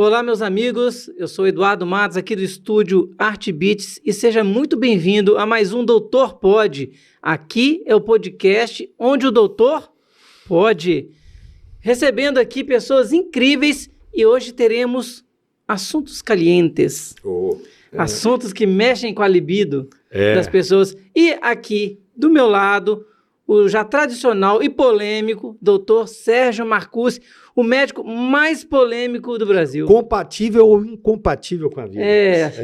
Olá, meus amigos, eu sou Eduardo Matos, aqui do estúdio Art Beats, e seja muito bem-vindo a mais um Doutor Pode. Aqui é o podcast onde o doutor pode. Recebendo aqui pessoas incríveis e hoje teremos assuntos calientes, assuntos que mexem com a libido das pessoas. E aqui, do meu lado, o já tradicional e polêmico doutor Sérgio Marcucci, o médico mais polêmico do Brasil. Compatível ou incompatível com a vida?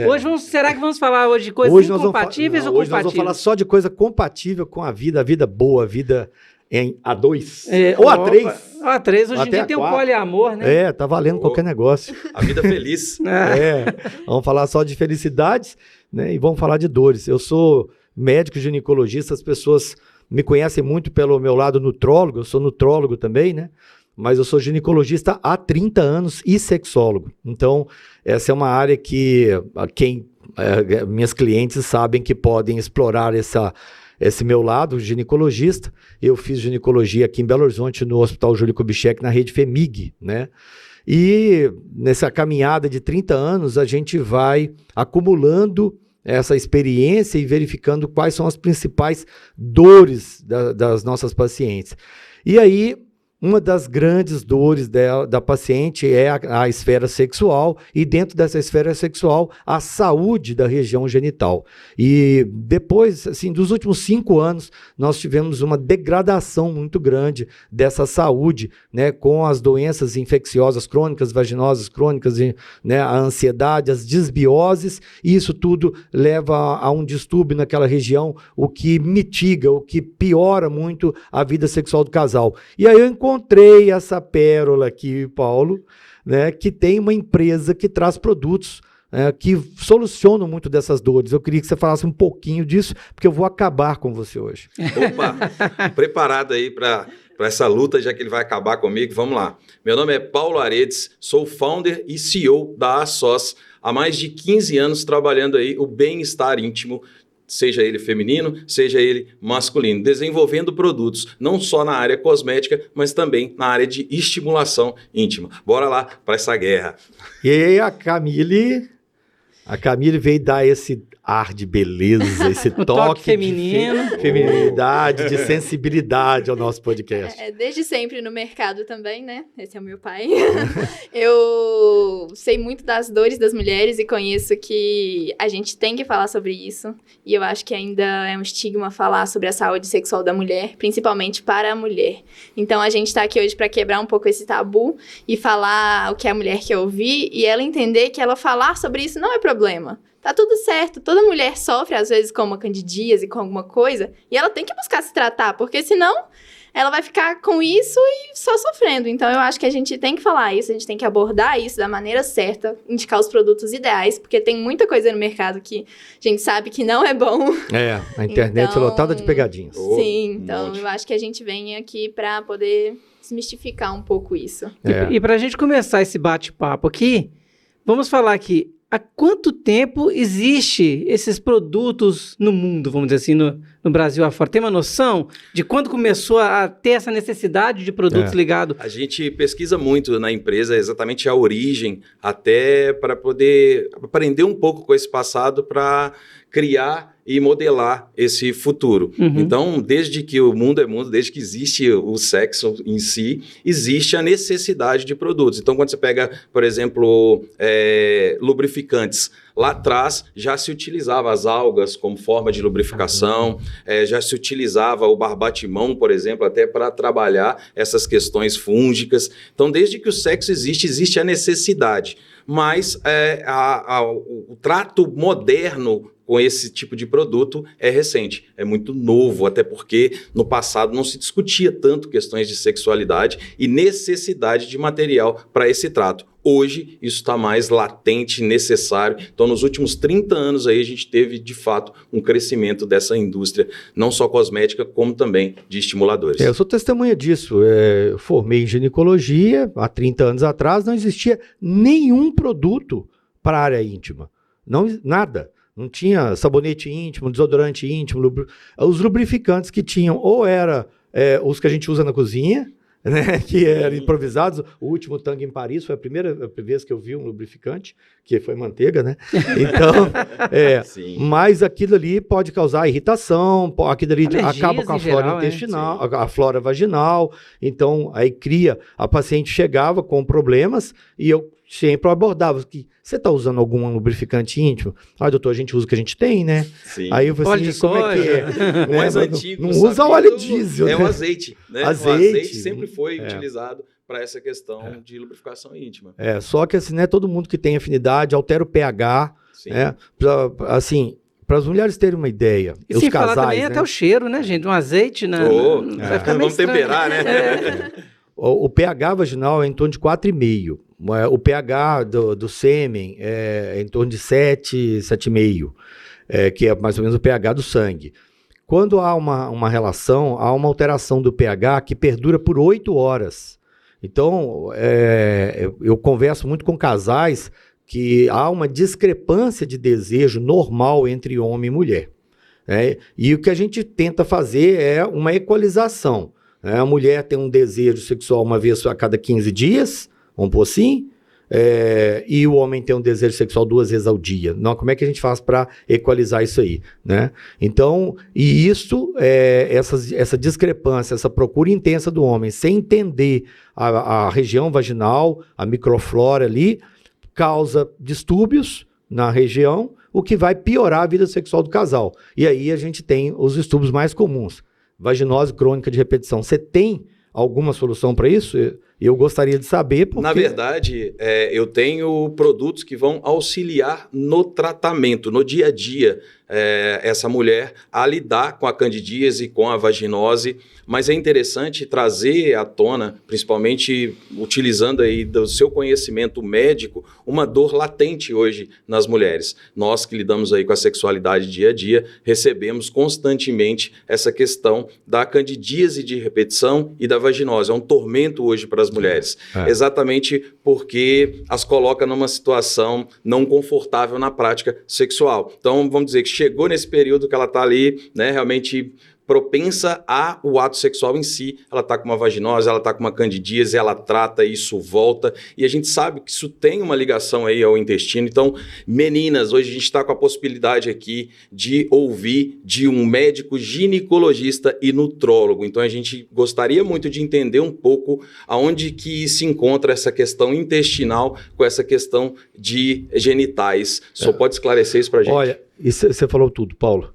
Hoje será que vamos falar hoje de coisas incompatíveis ou compatíveis? Hoje nós vamos falar só de coisa compatível com a vida boa, a vida em A2 ou A3. A3, hoje em dia tem o poliamor, né? Tá valendo qualquer negócio. A vida feliz. Vamos falar só de felicidades, né? E vamos falar de dores. Eu sou médico ginecologista, as pessoas me conhecem muito pelo meu lado nutrólogo, eu sou nutrólogo também, né? Mas eu sou ginecologista há 30 anos e sexólogo. Então, essa é uma área que minhas clientes sabem que podem explorar esse meu lado, ginecologista. Eu fiz ginecologia aqui em Belo Horizonte, no Hospital Júlio Kubitschek, na rede FEMIG, né? E nessa caminhada de 30 anos, a gente vai acumulando essa experiência e verificando quais são as principais dores das nossas pacientes. E aí, uma das grandes dores da paciente é a esfera sexual e dentro dessa esfera sexual, a saúde da região genital. E depois, assim, dos últimos 5 anos, nós tivemos uma degradação muito grande dessa saúde, né, com as doenças infecciosas crônicas, vaginosas crônicas, né, a ansiedade, as disbioses, e isso tudo leva a um distúrbio naquela região, o que mitiga, o que piora muito a vida sexual do casal. E aí eu encontrei essa pérola aqui, Paulo, né, que tem uma empresa que traz produtos que solucionam muito dessas dores. Eu queria que você falasse um pouquinho disso, porque eu vou acabar com você hoje. Opa, preparado aí para essa luta, já que ele vai acabar comigo. Vamos lá. Meu nome é Paulo Aredes, sou founder e CEO da ASOS, há mais de 15 anos trabalhando aí o bem-estar íntimo, seja ele feminino, seja ele masculino, desenvolvendo produtos não só na área cosmética, mas também na área de estimulação íntima. Bora lá para essa guerra. E aí a Camille veio dar esse ar de beleza, esse toque feminino, de feminilidade, de sensibilidade ao nosso podcast. Desde sempre no mercado também, né? Esse é o meu pai. Eu sei muito das dores das mulheres e conheço que a gente tem que falar sobre isso. E eu acho que ainda é um estigma falar sobre a saúde sexual da mulher, principalmente para a mulher. Então a gente está aqui hoje para quebrar um pouco esse tabu e falar o que a mulher quer ouvir e ela entender que ela falar sobre isso não é problema. Tá tudo certo, toda mulher sofre às vezes com uma candidíase, com alguma coisa, e ela tem que buscar se tratar, porque senão ela vai ficar com isso e só sofrendo. Então eu acho que a gente tem que falar isso, a gente tem que abordar isso da maneira certa, indicar os produtos ideais, porque tem muita coisa no mercado que a gente sabe que não é bom. A internet é lotada de pegadinhas. Sim, então eu acho que a gente vem aqui para poder desmistificar um pouco isso. E para a gente começar esse bate-papo aqui, vamos falar aqui. Há quanto tempo existe esses produtos no mundo, vamos dizer assim, no Brasil afora? Tem uma noção de quando começou a ter essa necessidade de produtos ligados? A gente pesquisa muito na empresa exatamente a origem, até para poder aprender um pouco com esse passado para criar e modelar esse futuro. Então, desde que o mundo é mundo, desde que existe o sexo em si, existe a necessidade de produtos. Então, quando você pega, por exemplo, lubrificantes, lá atrás já se utilizava as algas como forma de lubrificação, já se utilizava o barbatimão, por exemplo, até para trabalhar essas questões fúngicas. Então, desde que o sexo existe a necessidade. Mas o trato moderno com esse tipo de produto é recente, é muito novo, até porque no passado não se discutia tanto questões de sexualidade e necessidade de material para esse trato. Hoje, isso está mais latente, necessário. Então, nos últimos 30 anos, aí, a gente teve, de fato, um crescimento dessa indústria, não só cosmética, como também de estimuladores. Eu sou testemunha disso. Eu formei em ginecologia, há 30 anos atrás, não existia nenhum produto para a área íntima. Nada. Não tinha sabonete íntimo, desodorante íntimo, os lubrificantes que tinham ou era os que a gente usa na cozinha, né, que eram improvisados. O último Tango em Paris foi a primeira vez que eu vi um lubrificante, que foi manteiga, né? Então, mas aquilo ali pode causar irritação, aquilo ali acaba com a flora intestinal, a flora vaginal. Então, aí a paciente chegava com problemas e eu sempre abordava que você está usando algum lubrificante íntimo? Doutor, a gente usa o que a gente tem, né? Sim. Aí eu falei assim, como é que é? O mais antigo. Não usa óleo diesel. É o azeite, né? Azeite. O azeite sempre foi utilizado para essa questão de lubrificação íntima. Só que assim, não é todo mundo que tem afinidade, altera o pH. Sim. Para as mulheres terem uma ideia. E sem falar também até o cheiro, né, gente? Um azeite vai ficar meio vamos temperar, né? O pH vaginal é em torno de 4,5. O pH do sêmen é em torno de 7, 7,5, que é mais ou menos o pH do sangue. Quando há uma relação, há uma alteração do pH que perdura por 8 horas. Então, eu converso muito com casais que há uma discrepância de desejo normal entre homem e mulher. E o que a gente tenta fazer é uma equalização. A mulher tem um desejo sexual uma vez a cada 15 dias, vamos pôr assim, e o homem tem um desejo sexual 2 vezes ao dia. Não, como é que a gente faz para equalizar isso aí? Né? Então, e isso, essa discrepância, essa procura intensa do homem, sem entender a região vaginal, a microflora ali, causa distúrbios na região, o que vai piorar a vida sexual do casal. E aí a gente tem os distúrbios mais comuns. Vaginose crônica de repetição. Você tem alguma solução para isso? Eu gostaria de saber porque... Na verdade, eu tenho produtos que vão auxiliar no tratamento, no dia a dia, essa mulher a lidar com a candidíase, com a vaginose, mas é interessante trazer à tona, principalmente utilizando aí do seu conhecimento médico, uma dor latente hoje nas mulheres. Nós que lidamos aí com a sexualidade dia a dia, recebemos constantemente essa questão da candidíase de repetição e da vaginose. É um tormento hoje para as mulheres, exatamente porque as coloca numa situação não confortável na prática sexual. Então, vamos dizer que chegou nesse período que ela está ali, né, realmente propensa ao ato sexual em si, ela está com uma vaginose, ela está com uma candidíase, ela trata, isso volta, e a gente sabe que isso tem uma ligação aí ao intestino. Então, meninas, hoje a gente está com a possibilidade aqui de ouvir de um médico ginecologista e nutrólogo. Então, a gente gostaria muito de entender um pouco aonde que se encontra essa questão intestinal com essa questão de genitais. Só pode esclarecer isso para a gente? Olha, você falou tudo, Paulo.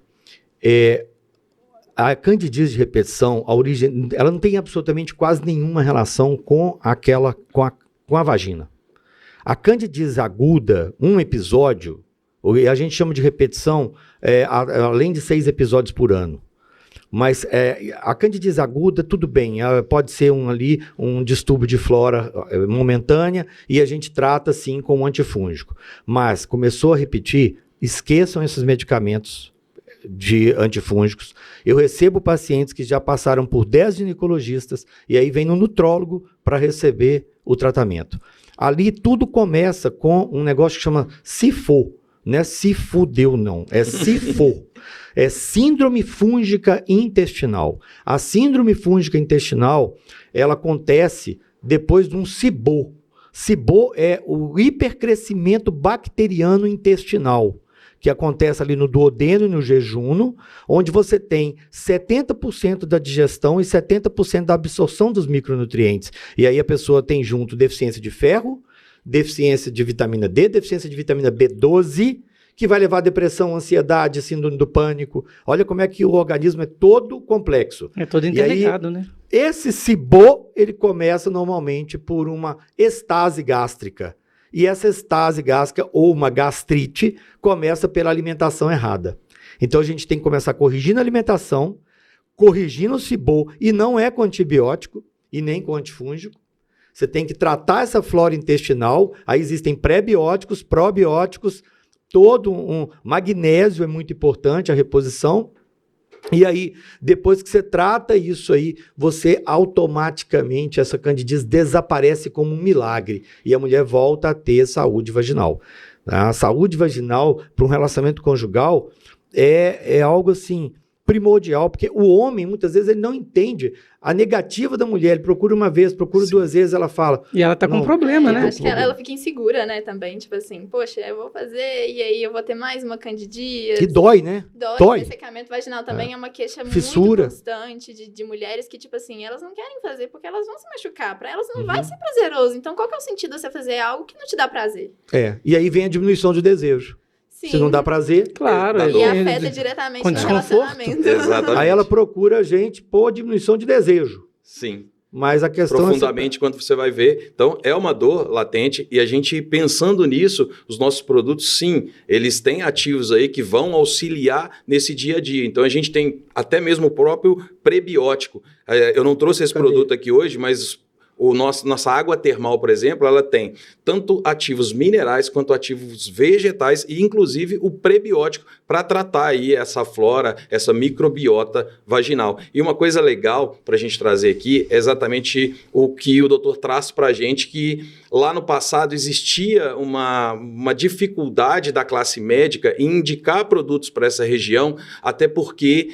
A candidíase de repetição, a origem, ela não tem absolutamente quase nenhuma relação com a vagina. A candidíase aguda, um episódio, a gente chama de repetição, além de 6 episódios por ano. Mas a candidíase aguda, tudo bem, pode ser um distúrbio de flora momentânea e a gente trata sim com um antifúngico. Mas começou a repetir, esqueçam esses medicamentos de antifúngicos. Eu recebo pacientes que já passaram por 10 ginecologistas e aí vem no nutrólogo para receber o tratamento. Ali tudo começa com um negócio que chama SIFO, não é se fudeu não, é SIFO. É síndrome fúngica intestinal. A síndrome fúngica intestinal, ela acontece depois de um SIBO. SIBO é o hipercrescimento bacteriano intestinal, que acontece ali no duodeno e no jejuno, onde você tem 70% da digestão e 70% da absorção dos micronutrientes. E aí a pessoa tem junto deficiência de ferro, deficiência de vitamina D, deficiência de vitamina B12, que vai levar a depressão, ansiedade, síndrome do pânico. Olha como é que o organismo é todo complexo. É todo interligado, né? Esse SIBO, ele começa normalmente por uma estase gástrica. E essa estase gástrica ou uma gastrite começa pela alimentação errada. Então a gente tem que começar corrigindo a alimentação, corrigindo o SIBO, e não é com antibiótico e nem com antifúngico. Você tem que tratar essa flora intestinal. Aí existem pré-bióticos, probióticos, magnésio é muito importante, a reposição. E aí, depois que você trata isso aí, você automaticamente, essa candidíase desaparece como um milagre. E a mulher volta a ter saúde vaginal. A saúde vaginal para um relacionamento conjugal é algo assim primordial, porque o homem, muitas vezes, ele não entende a negativa da mulher. Ele procura uma vez, procura duas vezes, ela fala... E ela tá com um problema, né? Acho que ela fica insegura, né, também. Tipo assim, poxa, eu vou fazer e aí eu vou ter mais uma candidíase. Que dói, né? Dói. Ressecamento vaginal também é uma queixa Fissura. muito constante de mulheres que, tipo assim, elas não querem fazer porque elas vão se machucar. Pra elas não vai ser prazeroso. Então, qual que é o sentido de você fazer algo que não te dá prazer? E aí vem a diminuição de desejo. Sim. Se não dá prazer... Claro. E afeta diretamente com no desconforto. relacionamento. Exatamente. Aí ela procura a gente por diminuição de desejo. Sim. Mas a questão Profundamente, quando você vai ver. Então, é uma dor latente e a gente, pensando nisso, os nossos produtos, sim, eles têm ativos aí que vão auxiliar nesse dia a dia. Então, a gente tem até mesmo o próprio prebiótico. Eu não trouxe esse produto aqui hoje, mas... Nossa água termal, por exemplo, ela tem tanto ativos minerais quanto ativos vegetais e, inclusive, o prebiótico para tratar aí essa flora, essa microbiota vaginal. E uma coisa legal para a gente trazer aqui é exatamente o que o doutor traz para a gente, que lá no passado existia uma dificuldade da classe médica em indicar produtos para essa região, até porque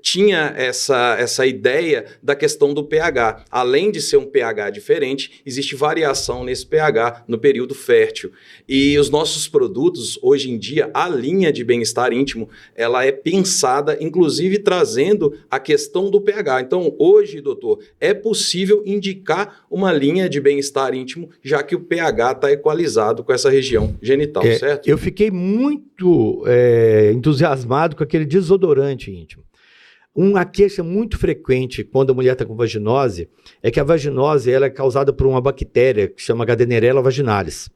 tinha essa ideia da questão do pH. Além de ser um pH diferente, existe variação nesse pH no período fértil. E os nossos produtos, hoje em dia, a linha de bem-estar íntimo, ela é pensada, inclusive trazendo a questão do pH. Então, hoje, doutor, é possível indicar uma linha de bem-estar íntimo, já que o pH está equalizado com essa região genital, certo? Eu fiquei muito entusiasmado com aquele desodorante íntimo. Uma queixa muito frequente quando a mulher está com vaginose é que a vaginose ela é causada por uma bactéria que chama Gardnerella vaginalis.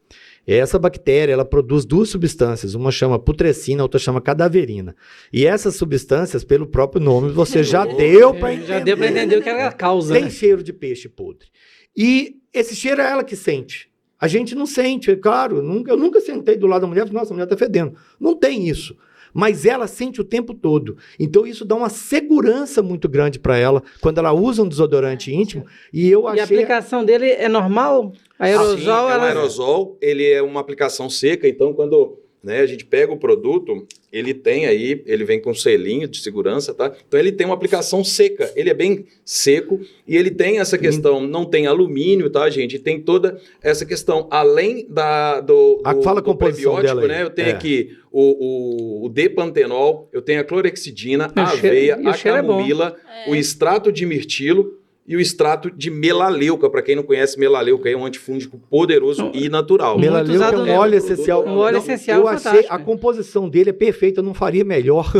Essa bactéria ela produz duas substâncias, uma chama putrescina, a outra chama cadaverina. E essas substâncias, pelo próprio nome, você já deu para entender. Já deu para entender o que ela causa. Tem cheiro de peixe podre. E esse cheiro é ela que sente. A gente não sente, é claro. Eu nunca sentei do lado da mulher e falei, nossa, a mulher está fedendo. Não tem isso. Mas ela sente o tempo todo. Então isso dá uma segurança muito grande para ela quando ela usa um desodorante íntimo. E eu achei... E a aplicação dele é normal? Aerosol? Sim, é um aerosol, ele é uma aplicação seca, então quando a gente pega o produto, ele vem com um selinho de segurança, tá? Então ele tem uma aplicação seca, ele é bem seco e ele tem essa questão, não tem alumínio, tá, gente? Tem toda essa questão, além do prebiótico, né? Eu tenho aqui o D-pantenol, eu tenho a clorexidina, a aveia, a camomila, o extrato de mirtilo, e o extrato de melaleuca. Para quem não conhece, melaleuca é um antifúngico poderoso e natural. Melaleuca é um óleo essencial. Um óleo essencial eu achei a composição dele é perfeita, eu não faria melhor.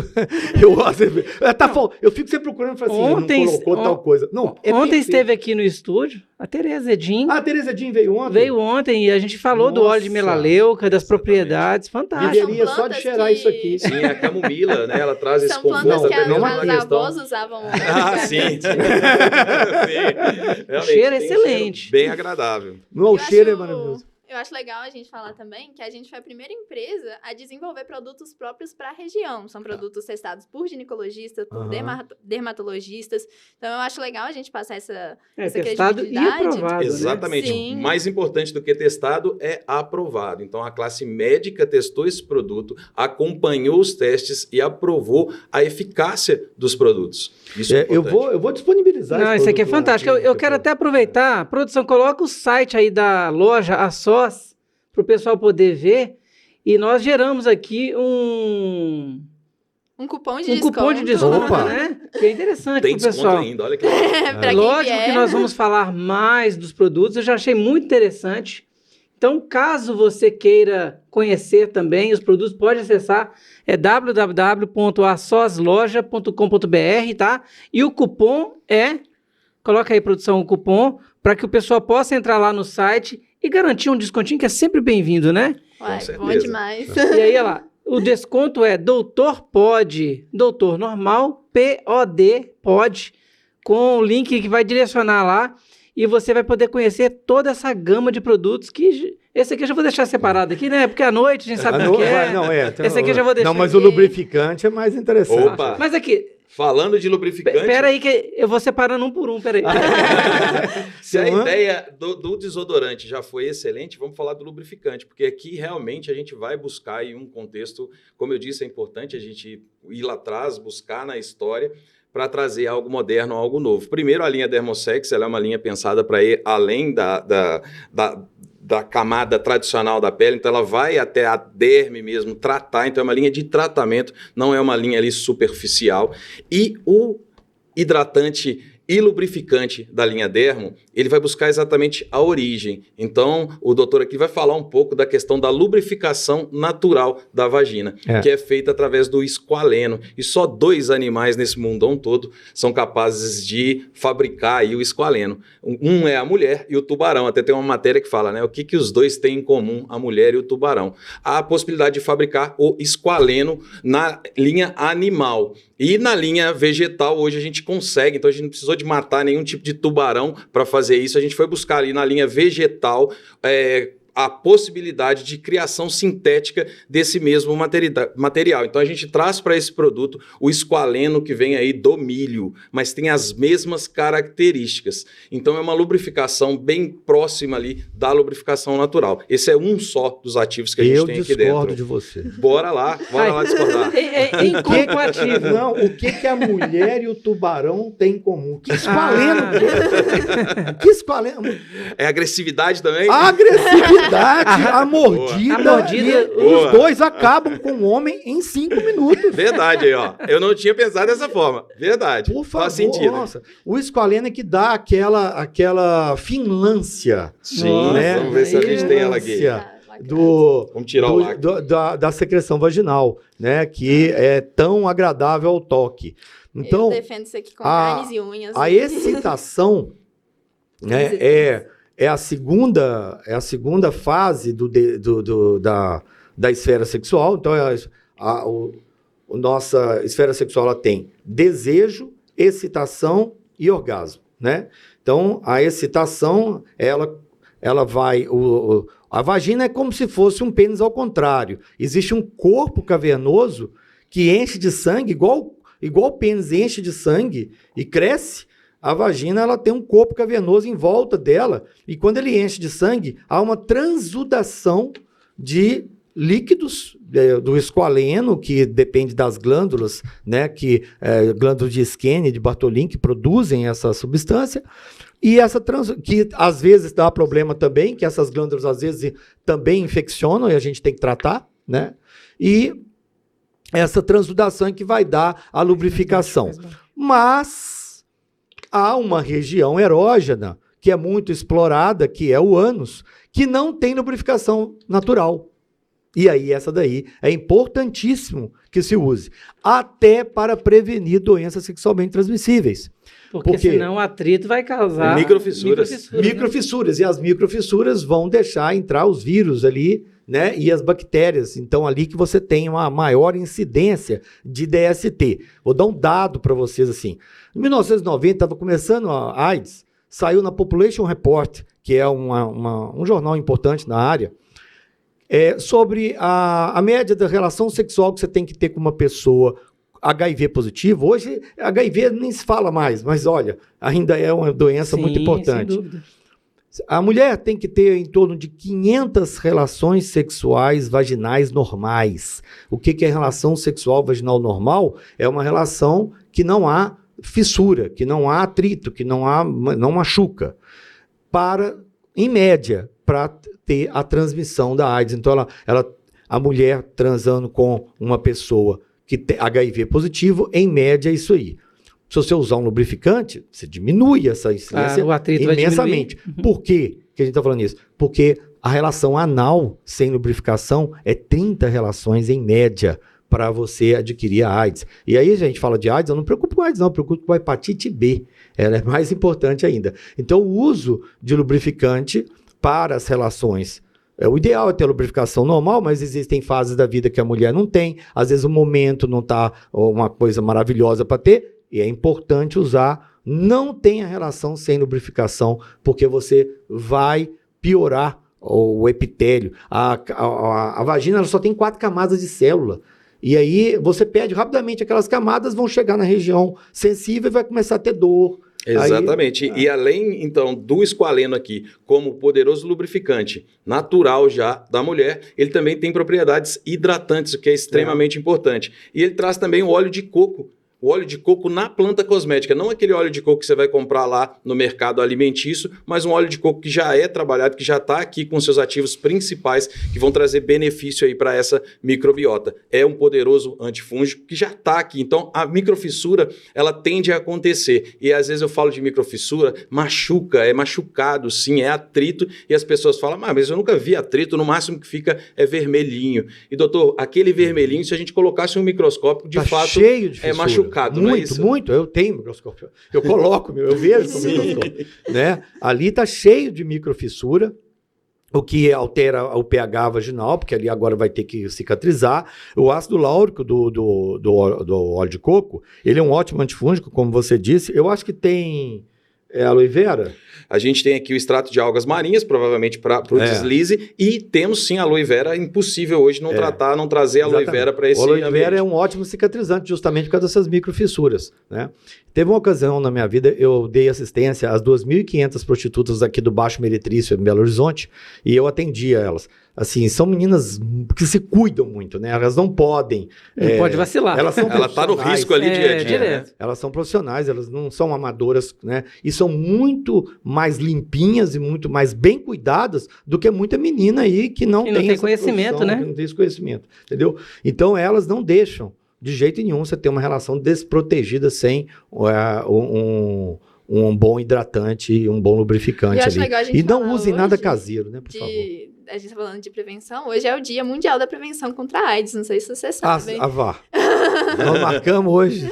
Eu fico sempre procurando e falo assim, ontem, não colocou tal coisa. Não, ontem esteve aqui no estúdio a Tereza Edin. A Tereza Edin veio ontem? Veio ontem e a gente falou do óleo de melaleuca, das propriedades, fantástico. Deveria só de cheirar isso aqui. Sim, a camomila, né? Ela traz esse conforto. São plantas que as avós usavam. Sim. O cheiro é excelente. Bem agradável. O cheiro é maravilhoso. Eu acho legal a gente falar também que a gente foi a primeira empresa a desenvolver produtos próprios para a região. São produtos testados por ginecologistas, por dermatologistas. Então, eu acho legal a gente passar essa testado credibilidade. E aprovado, exatamente. Né? Mais importante do que testado é aprovado. Então, a classe médica testou esse produto, acompanhou os testes e aprovou a eficácia dos produtos. Isso é eu vou disponibilizar. Não, isso aqui é fantástico. Eu quero até aproveitar. Produção, coloca o site aí da loja, a SOS, para o pessoal poder ver. E nós geramos aqui um cupom de desconto. Cupom de desconto, né? Que é interessante para o pessoal. Ainda, olha que legal. Lógico que nós vamos falar mais dos produtos. Eu já achei muito interessante. Então, caso você queira conhecer também os produtos, pode acessar www.asosloja.com.br, tá? E o cupom coloca aí, produção, o cupom, para que o pessoal possa entrar lá no site e garantir um descontinho que é sempre bem-vindo, né? Uai, bom demais. E aí, olha lá, o desconto é Doutor Pod, Doutor Normal, POD, Pod, com o link que vai direcionar lá. E você vai poder conhecer toda essa gama de produtos que... Esse aqui eu já vou deixar separado aqui, né? Porque à noite a gente sabe o que é. Não, esse aqui eu já vou deixar. Não, mas o lubrificante é mais interessante. Opa. Mas aqui, Falando de lubrificante... Pera aí que eu vou separando um por um, pera aí. Se a ideia do desodorante já foi excelente, vamos falar do lubrificante, porque aqui realmente a gente vai buscar em um contexto, como eu disse, é importante a gente ir lá atrás, buscar na história, para trazer algo moderno, algo novo. Primeiro, a linha Dermosex, ela é uma linha pensada para ir além da camada tradicional da pele, então ela vai até a derme mesmo, tratar, então é uma linha de tratamento, não é uma linha ali superficial. E o hidratante e lubrificante da linha Dermo, ele vai buscar exatamente a origem. Então, o doutor aqui vai falar um pouco da questão da lubrificação natural da vagina, que é feita através do esqualeno. E só 2 animais nesse mundão todo são capazes de fabricar aí o esqualeno. Um é a mulher e o tubarão. Até tem uma matéria que fala, né? O que os dois têm em comum, a mulher e o tubarão? Há a possibilidade de fabricar o esqualeno na linha animal. E na linha vegetal, hoje a gente consegue, então a gente não precisou de matar nenhum tipo de tubarão para fazer isso, a gente foi buscar ali na linha vegetal a possibilidade de criação sintética desse mesmo material. Então a gente traz para esse produto o esqualeno que vem aí do milho, mas tem as mesmas características. Então é uma lubrificação bem próxima ali da lubrificação natural. Esse é um só dos ativos que a gente tem aqui dentro. Eu discordo de você. Bora lá discordar. É incompatível. Não, o que a mulher e o tubarão têm em comum? Que esqualeno! Que esqualeno! É agressividade também? Agressividade! A mordida. A mordida. Os dois acabam com o homem em 5 minutos. Verdade aí, ó. Eu não tinha pensado dessa forma. Verdade. Por favor, faz sentido. Nossa. O esqualeno é que dá aquela finlância. Sim, né? Vamos ver se a gente tem ela aqui. Vamos tirar o lacre. Da secreção vaginal, né? Que é tão agradável ao toque. Então, eu defendo isso aqui com carnes e unhas. A excitação, né, é a segunda fase da esfera sexual. Então, a nossa esfera sexual ela tem desejo, excitação e orgasmo, né? Então, a excitação, ela vai... A vagina é como se fosse um pênis ao contrário. Existe um corpo cavernoso que enche de sangue, igual o pênis enche de sangue e cresce. A vagina ela tem um corpo cavernoso em volta dela, e quando ele enche de sangue, há uma transudação de líquidos do esqualeno, que depende das glândulas, né, glândulas de Skene, de Bartholin, que produzem essa substância, e que às vezes dá problema também, que essas glândulas às vezes também infeccionam e a gente tem que tratar, né? E essa transudação é que vai dar a lubrificação. Mas há uma região erógena que é muito explorada, que é o ânus, que não tem lubrificação natural. E aí essa daí é importantíssimo que se use, até para prevenir doenças sexualmente transmissíveis. Porque senão o atrito vai causar microfissuras. Microfissuras, e as microfissuras vão deixar entrar os vírus ali, né, e as bactérias. Então, ali que você tem uma maior incidência de DST. Vou dar um dado para vocês assim. Em 1990, estava começando a AIDS, saiu na Population Report, que é um jornal importante na área, sobre a média da relação sexual que você tem que ter com uma pessoa HIV positivo. Hoje, HIV nem se fala mais, mas olha, ainda é uma doença muito importante. Sem dúvida. A mulher tem que ter em torno de 500 relações sexuais vaginais normais. O que é relação sexual vaginal normal? É uma relação que não há fissura, que não há atrito, que não machuca. Em média, para ter a transmissão da AIDS. Então, a mulher transando com uma pessoa que tem HIV positivo, em média é isso aí. Se você usar um lubrificante, você diminui essa incidência imensamente. Por quê que a gente está falando isso? Porque a relação anal sem lubrificação é 30 relações em média para você adquirir a AIDS. E aí a gente fala de AIDS, eu não me preocupo com AIDS, não, eu me preocupo com a hepatite B. Ela é mais importante ainda. Então, o uso de lubrificante para as relações, o ideal é ter lubrificação normal, mas existem fases da vida que a mulher não tem, às vezes o momento não está uma coisa maravilhosa para ter, e é importante usar. Não tenha relação sem lubrificação, porque você vai piorar o epitélio. A vagina ela só tem 4 camadas de célula. E aí você perde rapidamente, aquelas camadas vão chegar na região sensível e vai começar a ter dor. Exatamente. E além, então, do esqualeno aqui, como poderoso lubrificante natural já da mulher, ele também tem propriedades hidratantes, o que é extremamente importante. E ele traz também o óleo de coco. O óleo de coco na planta cosmética, não aquele óleo de coco que você vai comprar lá no mercado alimentício, mas um óleo de coco que já é trabalhado, que já está aqui com seus ativos principais, que vão trazer benefício aí para essa microbiota. É um poderoso antifúngico que já está aqui. Então, a microfissura, ela tende a acontecer. E às vezes eu falo de microfissura, machuca, é machucado, sim, é atrito. E as pessoas falam, mas eu nunca vi atrito, no máximo que fica é vermelhinho. E doutor, aquele vermelhinho, se a gente colocasse um microscópio, de fato, cheio de fissura. É machucado. Não é isso? Muito. Eu tenho microscópio. Eu coloco, eu vejo com o microscópio. Né? Ali está cheio de microfissura, o que altera o pH vaginal, porque ali agora vai ter que cicatrizar. O ácido láurico do óleo de coco, ele é um ótimo antifúngico, como você disse. Eu acho que tem aloe vera. A gente tem aqui o extrato de algas marinhas, provavelmente para o deslize, e temos sim aloe vera. Impossível hoje não trazer aloe vera para esse ambiente. O aloe vera é um ótimo cicatrizante, justamente por causa dessas microfissuras, né? Teve uma ocasião na minha vida, eu dei assistência às 2.500 prostitutas aqui do Baixo Meretrício, em Belo Horizonte, e eu atendia elas. Assim, são meninas que se cuidam muito, né? Elas não podem... Não pode vacilar. Ela está no risco ali dia a dia. Né? Elas são profissionais, elas não são amadoras, né? E são muito mais limpinhas e muito mais bem cuidadas do que muita menina aí que não tem conhecimento, né? Que não tem esse conhecimento, entendeu? Então, elas não deixam de jeito nenhum você ter uma relação desprotegida sem um bom hidratante e um bom lubrificante ali. E não usem nada caseiro, né, por favor. A gente está falando de prevenção. Hoje é o Dia Mundial da Prevenção contra a AIDS. Não sei se vocês sabem. Nós marcamos hoje.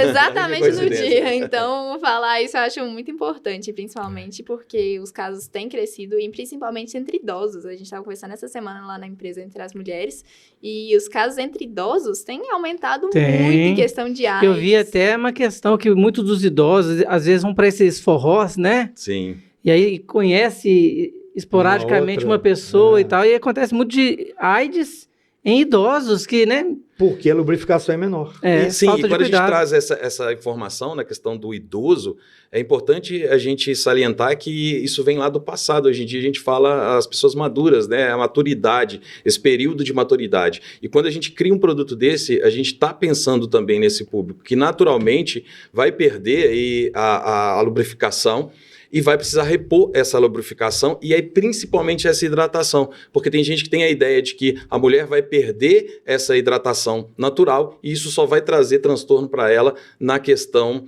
Exatamente no dia. Então, falar isso eu acho muito importante, principalmente porque os casos têm crescido, e principalmente entre idosos. A gente estava conversando essa semana lá na empresa entre as mulheres, e os casos entre idosos têm aumentado muito em questão de AIDS. Eu vi até uma questão que muitos dos idosos, às vezes, vão para esses forrós, né? Sim. E aí conhece esporadicamente uma pessoa e tal, e acontece muito de AIDS em idosos que, né? Porque a lubrificação é menor. Sim, e quando a gente traz essa informação na questão do idoso, é importante a gente salientar que isso vem lá do passado. Hoje em dia a gente fala as pessoas maduras, né? A maturidade, esse período de maturidade. E quando a gente cria um produto desse, a gente está pensando também nesse público, que naturalmente vai perder aí a lubrificação, e vai precisar repor essa lubrificação e aí principalmente essa hidratação, porque tem gente que tem a ideia de que a mulher vai perder essa hidratação natural e isso só vai trazer transtorno para ela na questão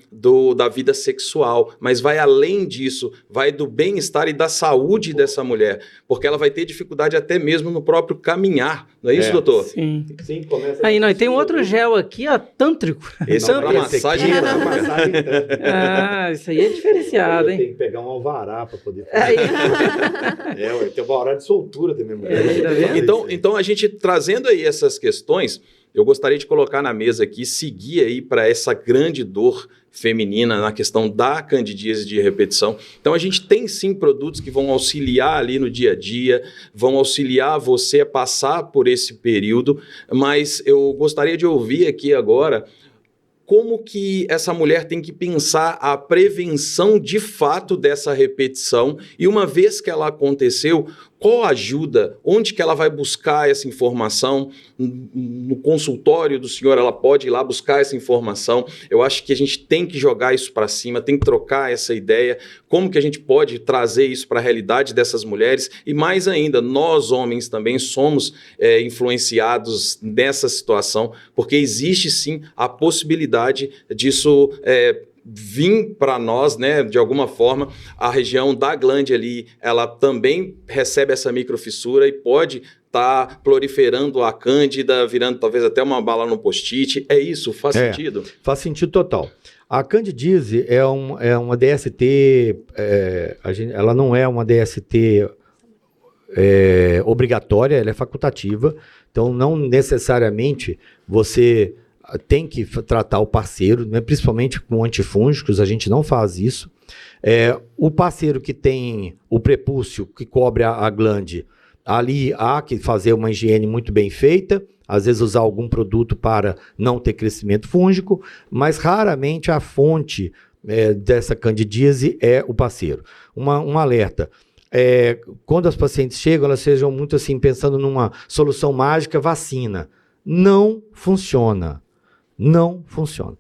da vida sexual, mas vai além disso, vai do bem-estar e da saúde dessa mulher, porque ela vai ter dificuldade até mesmo no próprio caminhar, não é isso, doutor? Sim, começa aí, tem outro gel aqui, ó, tântrico. Esse é para massagem. Isso aí é diferenciado, hein? Tem que pegar um alvará para poder fazer. Tem um alvará de soltura também. Então, a gente trazendo aí essas questões, eu gostaria de colocar na mesa aqui, seguir aí para essa grande dor feminina na questão da candidíase de repetição. Então, a gente tem sim produtos que vão auxiliar ali no dia a dia, vão auxiliar você a passar por esse período, mas eu gostaria de ouvir aqui agora como que essa mulher tem que pensar a prevenção de fato dessa repetição e uma vez que ela aconteceu, qual ajuda? Onde que ela vai buscar essa informação? No consultório do senhor, ela pode ir lá buscar essa informação. Eu acho que a gente tem que jogar isso para cima, tem que trocar essa ideia. Como que a gente pode trazer isso para a realidade dessas mulheres? E mais ainda, nós homens também somos influenciados nessa situação, porque existe sim a possibilidade disso vir para nós, né, de alguma forma, a região da glande ali, ela também recebe essa microfissura e pode estar proliferando a cândida, virando talvez até uma bala no post-it. É isso? Faz sentido? Faz sentido total. A candidíase é uma DST, ela não é uma DST obrigatória, ela é facultativa, então não necessariamente você tem que tratar o parceiro, né, principalmente com antifúngicos, a gente não faz isso. O parceiro que tem o prepúcio, que cobre a glande, Ali há que fazer uma higiene muito bem feita, às vezes usar algum produto para não ter crescimento fúngico, mas raramente a fonte dessa candidíase é o parceiro. Um alerta. Quando as pacientes chegam, elas sejam muito assim, pensando numa solução mágica, vacina. Não funciona. Não funciona.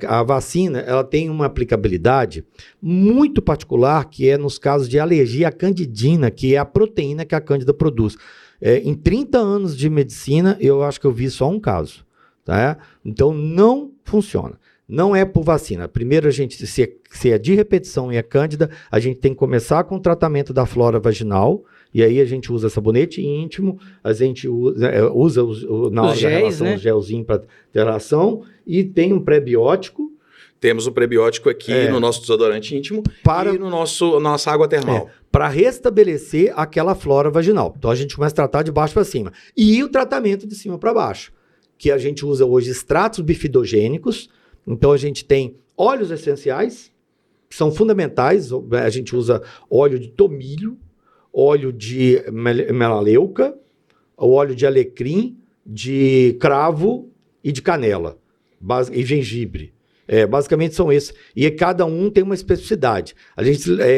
A vacina, ela tem uma aplicabilidade muito particular, que é nos casos de alergia à candidina, que é a proteína que a cândida produz. Em 30 anos de medicina, eu acho que eu vi só um caso. Tá? Então, não funciona. Não é por vacina. Primeiro, a gente, se é de repetição e é cândida, a gente tem que começar com o tratamento da flora vaginal, e aí a gente usa sabonete íntimo, a gente usa na hora da relação, né? O gelzinho para relação, e tem um prebiótico. Temos o prebiótico aqui no nosso desodorante íntimo e no nossa água termal. Para restabelecer aquela flora vaginal. Então a gente começa a tratar de baixo para cima. E o tratamento de cima para baixo, que a gente usa hoje extratos bifidogênicos. Então a gente tem óleos essenciais, que são fundamentais. A gente usa óleo de tomilho, óleo de melaleuca, óleo de alecrim, de cravo e de canela, e gengibre. Basicamente são esses. E cada um tem uma especificidade.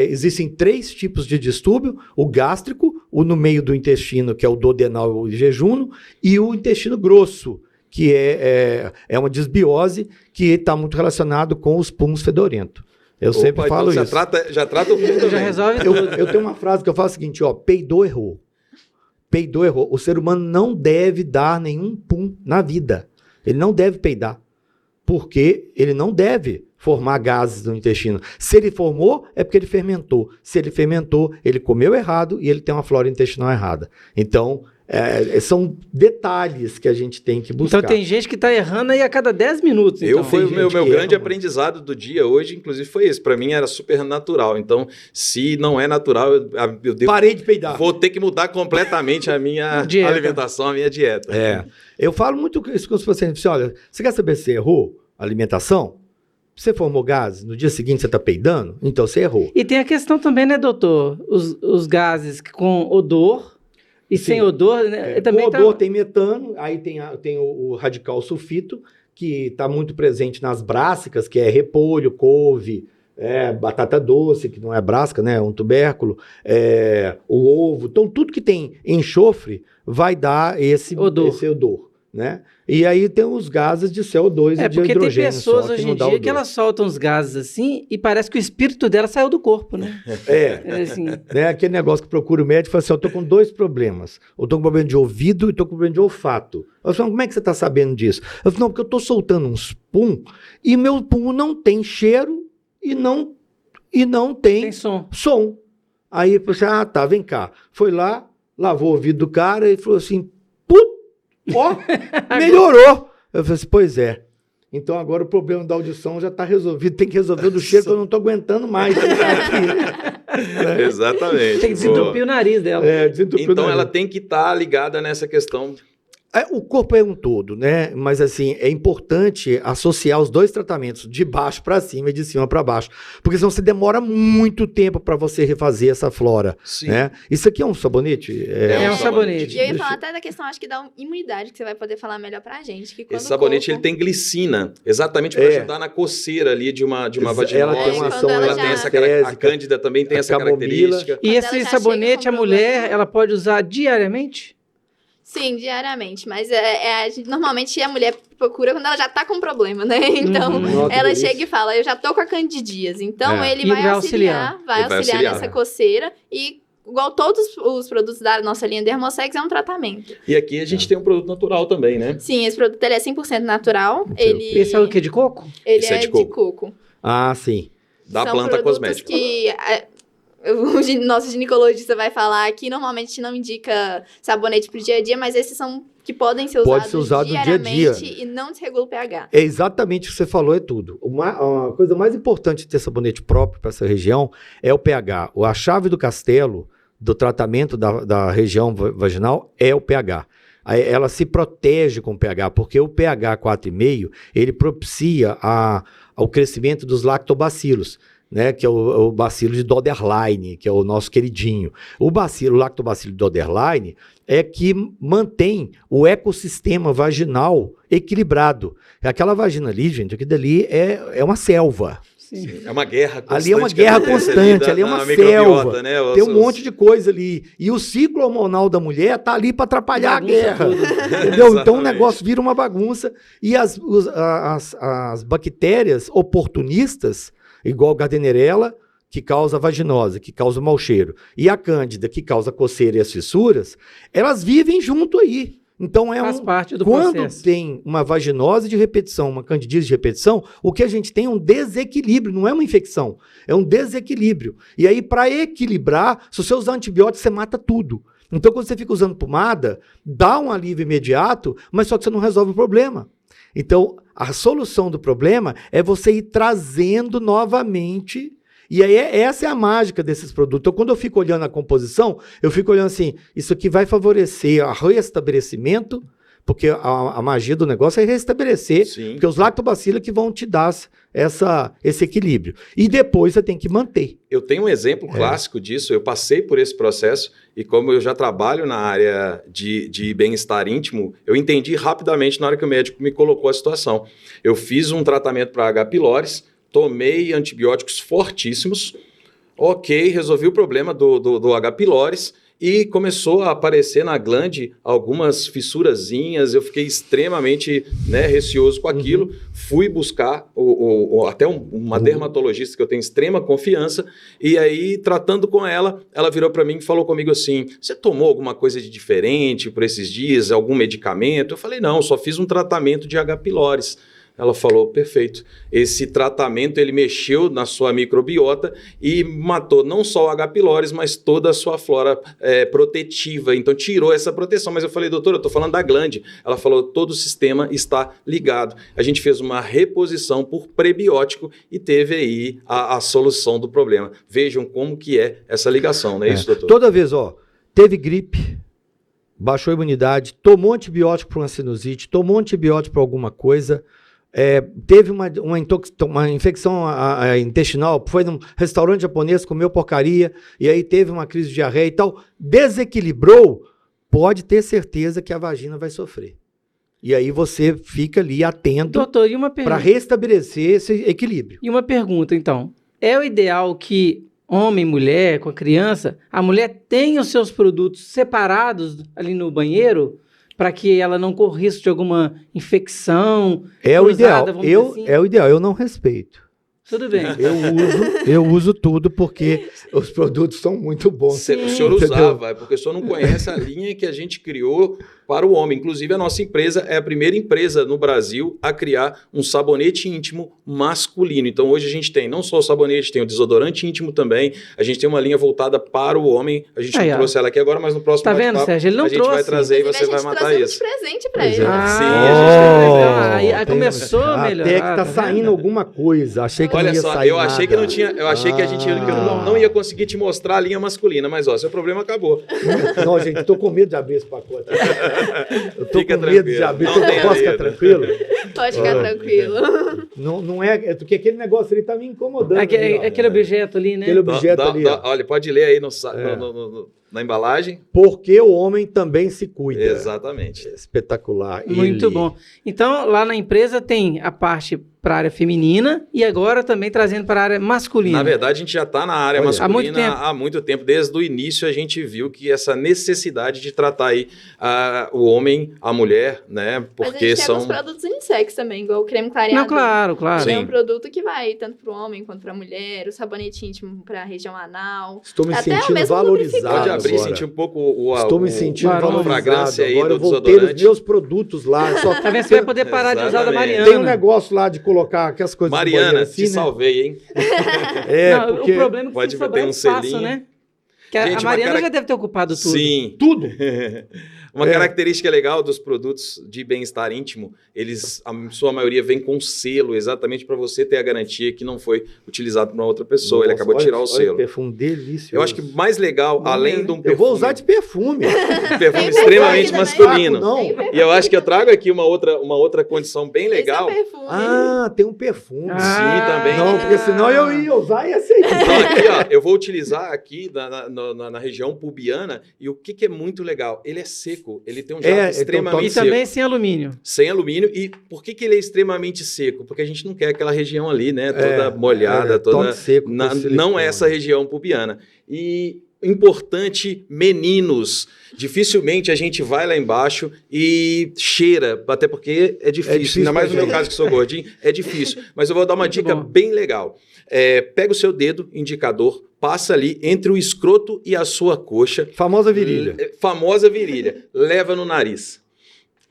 Existem 3 tipos de distúrbio: o gástrico, o no meio do intestino, que é o duodenal e jejuno, e o intestino grosso, que é uma disbiose que está muito relacionado com os puns fedorentos. Eu sempre falo isso. Já trata o fim também. Já resolve tudo. Eu tenho uma frase que eu falo o seguinte, peidou, errou. Peidou, errou. O ser humano não deve dar nenhum pum na vida. Ele não deve peidar. Porque ele não deve formar gases no intestino. Se ele formou, é porque ele fermentou. Se ele fermentou, ele comeu errado e ele tem uma flora intestinal errada. Então, são detalhes que a gente tem que buscar. Então tem gente que está errando aí a cada 10 minutos. Então. Foi o meu grande aprendizado do dia hoje, inclusive foi esse. Para mim era super natural. Então, se não é natural, eu devo... Parei de peidar. Vou ter que mudar completamente a minha alimentação, a minha dieta. Eu falo muito isso com os pacientes. Olha, você quer saber se errou a alimentação? Você formou gases, no dia seguinte você está peidando? Então você errou. E tem a questão também, né, doutor? Os gases com odor e sem odor, né? Com odor tem metano, aí tem o radical sulfito, que está muito presente nas brássicas, que é repolho, couve, batata doce, que não é brásca, né? É um tubérculo, o ovo. Então, tudo que tem enxofre vai dar esse odor, né? E aí tem os gases de CO2 e de hidrogênio. Porque tem pessoas hoje em dia que elas soltam os gases assim e parece que o espírito dela saiu do corpo, né? Assim. Aquele negócio que procura o médico e fala assim, eu tô com 2 problemas. Eu tô com problema de ouvido e tô com problema de olfato. Eu falo, como é que você tá sabendo disso? Eu falo, não, porque eu tô soltando uns pum e meu pum não tem cheiro e não tem som. Aí ele falou assim, tá, vem cá. Foi lá, lavou o ouvido do cara e falou assim, melhorou. Eu falei assim, pois é. Então agora o problema da audição já está resolvido. Tem que resolver o do cheiro que eu não estou aguentando mais. Exatamente. Tem que desentupir o nariz dela. Então ela tem que estar ligada nessa questão. O corpo é um todo, né? Mas assim, é importante associar os 2 tratamentos, de baixo para cima e de cima para baixo. Porque senão você demora muito tempo para você refazer essa flora. Sim. Né? Isso aqui é um sabonete? É um sabonete. E eu ia falar até da questão, acho que da imunidade, que você vai poder falar melhor pra gente. Que quando esse sabonete ele tem glicina, exatamente para ajudar na coceira ali de uma vaginose. Ela tem uma ação a cândida também tem essa característica. E esse sabonete, a mulher, ela pode usar diariamente? Sim, diariamente, mas normalmente a mulher procura quando ela já tá com problema, né? Então, ela chega e fala, eu já tô com a candidíase. Então, ele vai auxiliar nessa coceira e, igual todos os produtos da nossa linha Dermosex, é um tratamento. E aqui a gente tem um produto natural também, né? Sim, esse produto ele é 100% natural. Esse é o quê? De coco? Ele é de coco. Ah, sim. Da planta cosmética. Que o nosso ginecologista vai falar que normalmente não indica sabonete pro dia a dia, mas esses são que podem ser usados diariamente e não desregula o pH. É exatamente o que você falou, é tudo. Uma coisa mais importante de ter sabonete próprio para essa região é o pH. A chave do castelo do tratamento da região vaginal é o pH. Ela se protege com o pH, porque o pH 4,5, ele propicia o crescimento dos lactobacilos. né, que é o bacilo de Dodderline, que é o nosso queridinho. O lactobacilo de Dodderline é que mantém o ecossistema vaginal equilibrado. Aquela vagina ali, gente, aquilo dali é uma selva. Sim. É uma guerra constante. Ali é uma guerra constante, ali é uma selva. Né? Tem um monte de coisa ali. E o ciclo hormonal da mulher tá ali para atrapalhar a guerra. Entendeu? Então o negócio vira uma bagunça. E as bactérias oportunistas, igual Gardnerella, que causa vaginose, que causa mau cheiro, e a Cândida, que causa coceira e as fissuras, elas vivem junto aí. Então faz parte do quando processo. Tem uma vaginose de repetição, uma candidíase de repetição, o que a gente tem é um desequilíbrio, não é uma infecção, é um desequilíbrio. E aí, para equilibrar, se você usar antibiótico, você mata tudo. Então, quando você fica usando pomada, dá um alívio imediato, mas só que você não resolve o problema. Então, a solução do problema é você ir trazendo novamente. E aí, essa é a mágica desses produtos. Então, quando eu fico olhando a composição, eu fico olhando assim, isso aqui vai favorecer o restabelecimento, porque a magia do negócio é restabelecer, Sim. porque os lactobacilos que vão te dar esse equilíbrio. E depois você tem que manter. Eu tenho um exemplo clássico disso, eu passei por esse processo e como eu já trabalho na área de bem-estar íntimo, eu entendi rapidamente na hora que o médico me colocou a situação. Eu fiz um tratamento para H. pylori, tomei antibióticos fortíssimos, ok, resolvi o problema do H. pylori e começou a aparecer na glande algumas fissurazinhas, eu fiquei extremamente receoso com aquilo, fui buscar até uma dermatologista que eu tenho extrema confiança, e aí, tratando com ela, ela virou para mim e falou comigo assim, você tomou alguma coisa de diferente por esses dias, algum medicamento? Eu falei, não, só fiz um tratamento de H. pylori. Ela falou, perfeito, esse tratamento ele mexeu na sua microbiota e matou não só o H. pylori, mas toda a sua flora protetiva, então tirou essa proteção. Mas eu falei, doutora, eu estou falando da glande. Ela falou, todo o sistema está ligado. A gente fez uma reposição por prebiótico e teve aí a solução do problema. Vejam como que é essa ligação, não é isso, doutor? Toda vez, teve gripe, baixou a imunidade, tomou antibiótico para uma sinusite, tomou antibiótico para alguma coisa, teve uma infecção intestinal, foi num restaurante japonês, comeu porcaria, e aí teve uma crise de diarreia e tal, desequilibrou, pode ter certeza que a vagina vai sofrer. E aí você fica ali atento para restabelecer esse equilíbrio. E uma pergunta, então, é o ideal que homem, mulher, com a criança, a mulher tenha os seus produtos separados ali no banheiro, para que ela não corra risco de alguma infecção? É o ideal. É o ideal, eu não respeito. Tudo bem. Eu uso tudo porque os produtos são muito bons. O senhor usava, porque o senhor não conhece a linha que a gente criou para o homem. Inclusive, a nossa empresa é a primeira empresa no Brasil a criar um sabonete íntimo masculino. Então, hoje a gente tem não só o sabonete, tem o desodorante íntimo também. A gente tem uma linha voltada para o homem. A gente não trouxe ela aqui agora, mas no próximo tá vendo, Sérgio? Ele não trouxe. A gente vai trazer e você vai matar isso. Presente para ele. Sim, a gente aí começou a melhorar. Até que tá saindo alguma coisa. Achei que olha não ia só, sair eu achei nada. que não tinha, eu achei que a gente que eu não ia conseguir te mostrar a linha masculina, mas seu problema acabou. Não, gente, tô com medo de abrir esse pacote. Eu tô Fica com medo de abrir. Posso ficar tranquilo? Pode ficar tranquilo. Não é porque aquele negócio ali tá me incomodando. Aquele objeto ali, né? Aquele objeto ali. Olha, pode ler aí na embalagem. Porque o homem também se cuida. Exatamente. Espetacular. Muito bom. Então, lá na empresa tem a parte para a área feminina e agora também trazendo para a área masculina. Na verdade, a gente já está na área masculina há muito tempo. Desde o início, a gente viu que essa necessidade de tratar aí o homem, a mulher, né? Porque mas a gente tem alguns produtos unissex também, igual o creme clareado. Não, claro. É um produto que vai tanto para o homem quanto para a mulher, o sabonete íntimo para a região anal. Estou me sentindo valorizado. Pode abrir e sentir um pouco Estou me sentindo valorizado. Fragrância aí agora do eu vou ter desodorante. os meus produtos lá. Tá vendo? Você vai poder parar de usar da Mariana. Tem um negócio lá de colocar aquelas coisas Mariana, assim, te salvei, hein? Não, porque o problema é que pode sobrar ter um espaço, selinho. né? Que a Mariana já deve ter ocupado tudo. Sim. Tudo. Uma característica legal dos produtos de bem-estar íntimo, a sua maioria vem com selo, exatamente para você ter a garantia que não foi utilizado por uma outra pessoa. Nossa, ele acabou de tirar o selo. Perfume delicioso. Eu acho que mais legal, além de um perfume... Eu vou usar de perfume. Um perfume extremamente masculino. Não. E eu acho que eu trago aqui uma outra condição bem legal. Esse é o perfume. Ah, tem um perfume. Sim, também. Não, porque senão eu ia usar esse aí. Então, aqui, ó, eu vou utilizar aqui na região pubiana, e o que é muito legal? Ele é seco, ele tem um jato extremamente E seco. também sem alumínio. Sem alumínio. E por que ele é extremamente seco? Porque a gente não quer aquela região ali, né? Toda molhada, toda seco. não é essa região pubiana. E importante, meninos. Dificilmente a gente vai lá embaixo e cheira, até porque é difícil. Ainda mais no meu caso, que sou gordinho, é difícil. Mas eu vou dar uma dica bem legal. Pega o seu dedo indicador, passa ali entre o escroto e a sua coxa. Famosa virilha. Famosa virilha. Leva no nariz.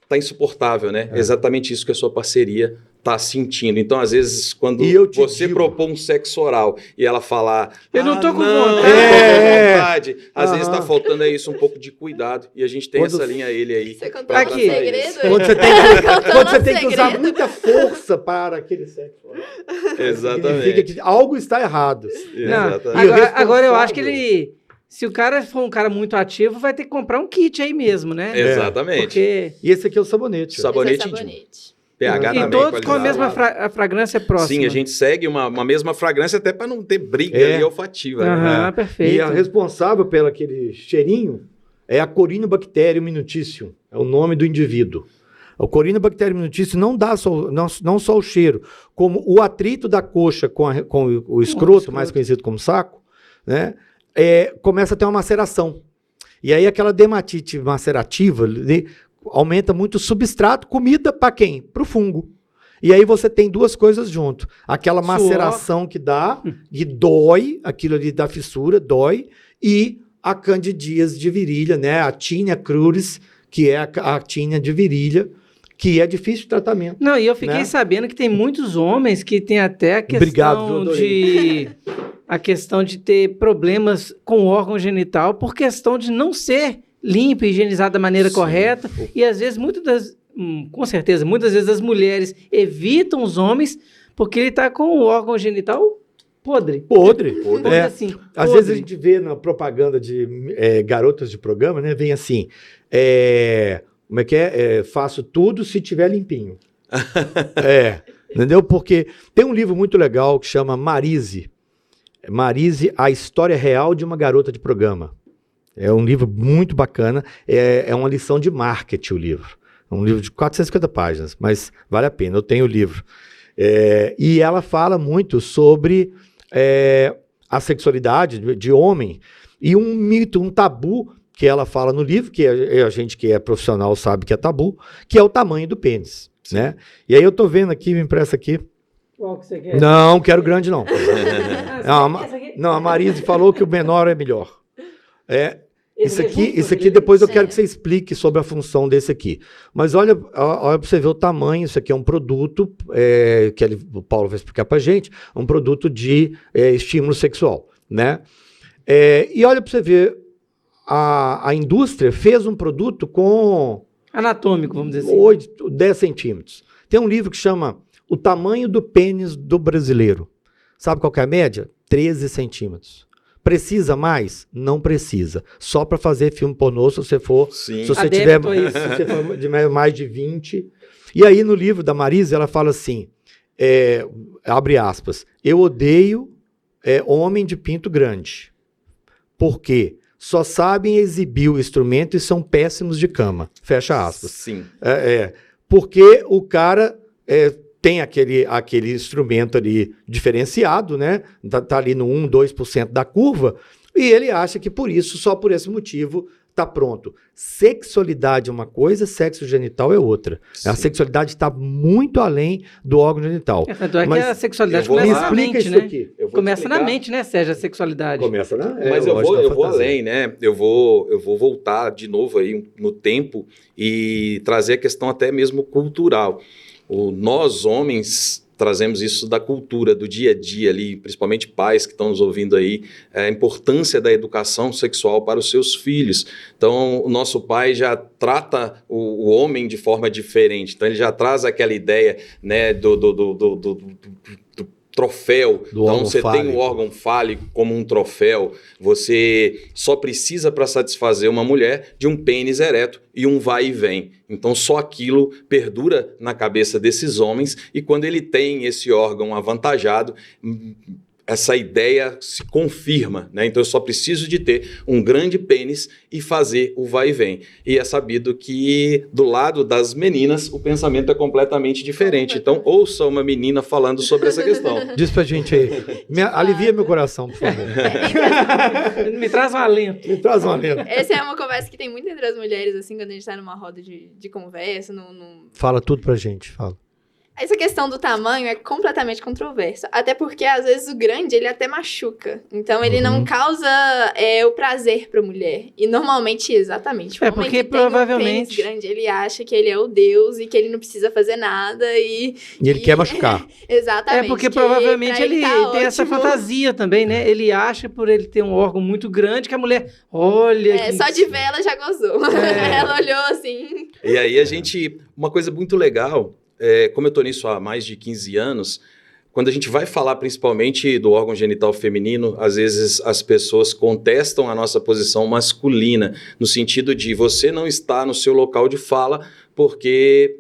Tá insuportável, né? Exatamente isso que a sua parceria tá sentindo. Então, às vezes, quando você propor um sexo oral e ela falar... Eu não tô com vontade. Às vezes tá faltando isso, um pouco de cuidado. E a gente tem essa linha ele aí. Você contou um segredo? Quando você tem que usar muita força para aquele sexo oral. Exatamente. Significa que algo está errado. Agora eu acho que ele... Se o cara for um cara muito ativo, vai ter que comprar um kit aí mesmo, né? Exatamente. Porque... E esse aqui é o sabonete. Sabonete. pH e também. todos com a mesma fragrância próxima. Sim, a gente segue uma mesma fragrância até para não ter briga ali olfativa. Aham, né? Perfeito. E a responsável pelo aquele cheirinho é a Corynebacterium minutícium. É o nome do indivíduo. O Corynebacterium minutício não dá não só o cheiro, como o atrito da coxa com o escroto, mais conhecido como saco, né? Começa a ter uma maceração. E aí aquela dermatite macerativa aumenta muito o substrato, comida para quem? Para o fungo. E aí você tem duas coisas junto. Aquela maceração que dá, e dói, aquilo ali da fissura, dói, e a candidíase de virilha, né? A Tinea cruris, que é a tinea de virilha, que é difícil de tratamento. Não, e eu fiquei sabendo que tem muitos homens que tem até a questão de ter problemas com o órgão genital por questão de não ser limpo e higienizado da maneira correta. E às vezes, com certeza, muitas vezes as mulheres evitam os homens porque ele está com o órgão genital podre. Assim, às vezes a gente vê na propaganda de garotas de programa, né? Vem assim, como é que é? Faço tudo se tiver limpinho. Entendeu? Porque tem um livro muito legal que chama Marise, A História Real de uma Garota de Programa. É um livro muito bacana, é uma lição de marketing o livro. É um livro de 450 páginas, mas vale a pena, eu tenho o livro. E ela fala muito sobre a sexualidade de homem e um mito, um tabu que ela fala no livro, que a gente que é profissional sabe que é tabu, que é o tamanho do pênis, né? E aí eu tô vendo aqui, me empresta aqui. Qual que você quer? Não, quero grande não. Não, a Marise falou que o menor é melhor. Isso aqui depois eu quero que você explique sobre a função desse aqui. Mas olha para você ver o tamanho. Isso aqui é um produto que o Paulo vai explicar para a gente, um produto de estímulo sexual, né? E olha para você ver, a indústria fez um produto com... anatômico, vamos dizer assim. 8, 10 centímetros. Tem um livro que chama O Tamanho do Pênis do Brasileiro. Sabe qual que é a média? 13 centímetros. Precisa mais? Não precisa. Só para fazer filme pornô, se você for tiver se você for de mais de 20. E aí no livro da Marise, ela fala assim, abre aspas, eu odeio homem de pinto grande. Por quê? Só sabem exibir o instrumento e são péssimos de cama. Fecha aspas. Sim. Porque o cara... tem aquele instrumento ali diferenciado, né? Tá ali no 1, 2% da curva, e ele acha que só por esse motivo, tá pronto. Sexualidade é uma coisa, sexo genital é outra. Sim. A sexualidade está muito além do órgão genital. Que a sexualidade começa na mente, né? Começa na mente, né, Sérgio, a sexualidade. Começa Mas eu vou além, né? Eu vou voltar de novo aí no tempo e trazer a questão até mesmo cultural. Nós, homens, trazemos isso da cultura, do dia a dia ali, principalmente pais que estão nos ouvindo aí, a importância da educação sexual para os seus filhos. Então, o nosso pai já trata o homem de forma diferente. Então, ele já traz aquela ideia, né, do troféu. Então, você tem o órgão fálico como um troféu. Você só precisa, para satisfazer uma mulher, de um pênis ereto e um vai e vem. Então, só aquilo perdura na cabeça desses homens, e quando ele tem esse órgão avantajado, essa ideia se confirma, né? Então eu só preciso de ter um grande pênis e fazer o vai e vem. E é sabido que do lado das meninas o pensamento é completamente diferente. Então ouça uma menina falando sobre essa questão. Diz pra gente aí. Alivia meu coração, por favor. Me traz um alento. Me traz um alento. Essa é uma conversa que tem muito entre as mulheres, assim, quando a gente tá numa roda de conversa. Fala tudo pra gente, fala. Essa questão do tamanho é completamente controversa. Até porque, às vezes, o grande, ele até machuca. Então, ele não causa o prazer pra mulher. E, normalmente, exatamente. É, porque provavelmente... Um pênis grande, ele acha que ele é o Deus e que ele não precisa fazer nada e ele quer machucar. Exatamente. É porque, provavelmente, ele tem essa fantasia também, né? Ele acha, por ele ter um órgão muito grande, que a mulher, olha... só de ver ela já gozou. Ela olhou assim... E aí, uma coisa muito legal... como eu estou nisso há mais de 15 anos, quando a gente vai falar principalmente do órgão genital feminino, às vezes as pessoas contestam a nossa posição masculina, no sentido de você não está no seu local de fala porque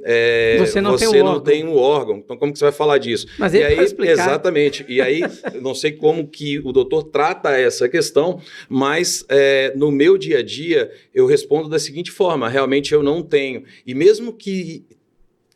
você não tem um órgão. Então, como que você vai falar disso? Mas ele vai explicar. Exatamente. E aí, eu não sei como que o doutor trata essa questão, mas no meu dia a dia, eu respondo da seguinte forma: realmente eu não tenho. E mesmo que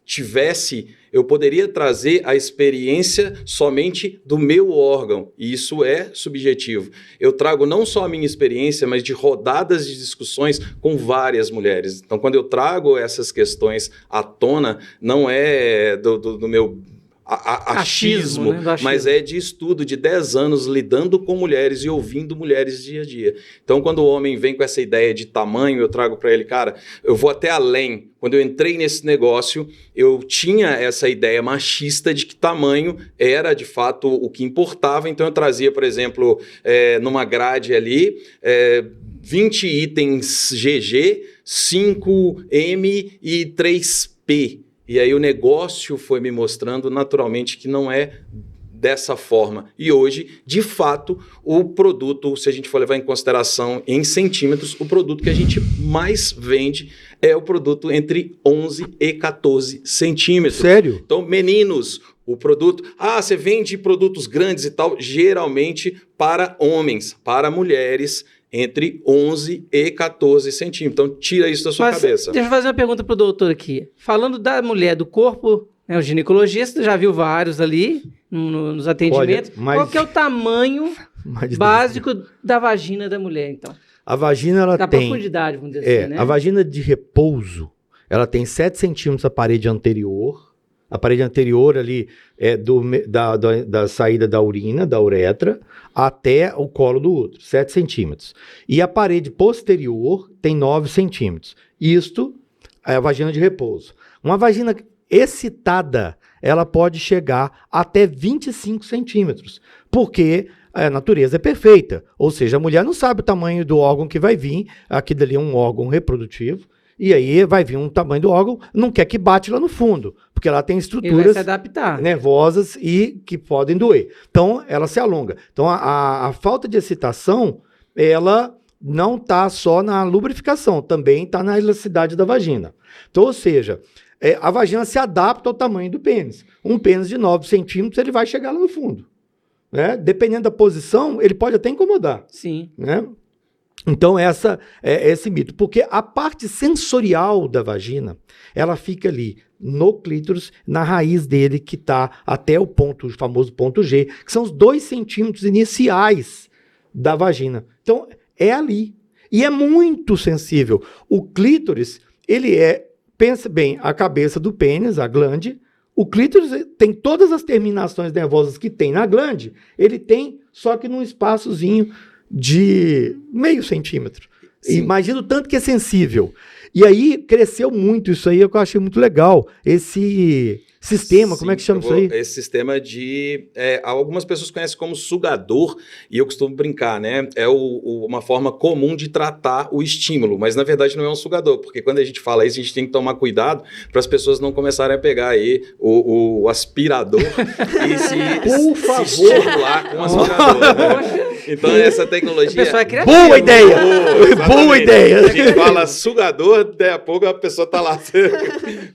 tivesse, eu poderia trazer a experiência somente do meu órgão, e isso é subjetivo. Eu trago não só a minha experiência, mas de rodadas de discussões com várias mulheres. Então, quando eu trago essas questões à tona, não é do meu... achismo, né? Mas é de estudo de 10 anos lidando com mulheres e ouvindo mulheres dia a dia. Então, quando o homem vem com essa ideia de tamanho, eu trago para ele, cara, eu vou até além. Quando eu entrei nesse negócio, eu tinha essa ideia machista de que tamanho era, de fato, o que importava. Então, eu trazia, por exemplo, numa grade ali, 20 itens GG, 5 M e 3 P. E aí o negócio foi me mostrando naturalmente que não é dessa forma. E hoje, de fato, o produto, se a gente for levar em consideração em centímetros, o produto que a gente mais vende é o produto entre 11 e 14 centímetros. Sério? Então, meninos, o produto... você vende produtos grandes e tal, geralmente para homens, para mulheres... entre 11 e 14 centímetros. Então, tira isso da sua cabeça. Deixa eu fazer uma pergunta para o doutor aqui. Falando da mulher, do corpo, né, o ginecologista já viu vários ali nos atendimentos. Olha, qual que é o tamanho básico da vagina da mulher, então? A vagina, ela da tem... profundidade, vamos dizer assim, né? A vagina de repouso, ela tem 7 centímetros a parede anterior. A parede anterior ali é da saída da urina, da uretra, até o colo do útero, 7 centímetros. E a parede posterior tem 9 centímetros. Isto é a vagina de repouso. Uma vagina excitada, ela pode chegar até 25 centímetros, porque a natureza é perfeita. Ou seja, a mulher não sabe o tamanho do órgão que vai vir, aqui dali é um órgão reprodutivo, e aí vai vir um tamanho do órgão, não quer que bate lá no fundo, porque lá tem estruturas se adaptar, nervosas e que podem doer. Então, ela se alonga. Então, a falta de excitação, ela não está só na lubrificação, também está na elasticidade da vagina. Então, ou seja, a vagina se adapta ao tamanho do pênis. Um pênis de 9 centímetros, ele vai chegar lá no fundo. Né? Dependendo da posição, ele pode até incomodar. Sim. Né? Então, esse é esse mito. Porque a parte sensorial da vagina, ela fica ali no clítoris, na raiz dele, que está até o famoso ponto G, que são os 2 centímetros iniciais da vagina. Então, é ali. E é muito sensível. O clítoris, ele pensa bem, a cabeça do pênis, a glande. O clítoris tem todas as terminações nervosas que tem na glande, ele tem só que num espaçozinho de meio centímetro. Sim. Imagina o tanto que é sensível. E aí cresceu muito isso aí, que eu achei muito legal. sistema, como é que chama isso aí? Esse sistema de... algumas pessoas conhecem como sugador, e eu costumo brincar, né? É uma forma comum de tratar o estímulo, mas na verdade não é um sugador, porque quando a gente fala isso, a gente tem que tomar cuidado para as pessoas não começarem a pegar aí o aspirador e se estimular com o aspirador. Né? Então essa tecnologia... A pessoa é criativa. Boa ideia! Boa ideia! A gente fala sugador, daí a pouco a pessoa está lá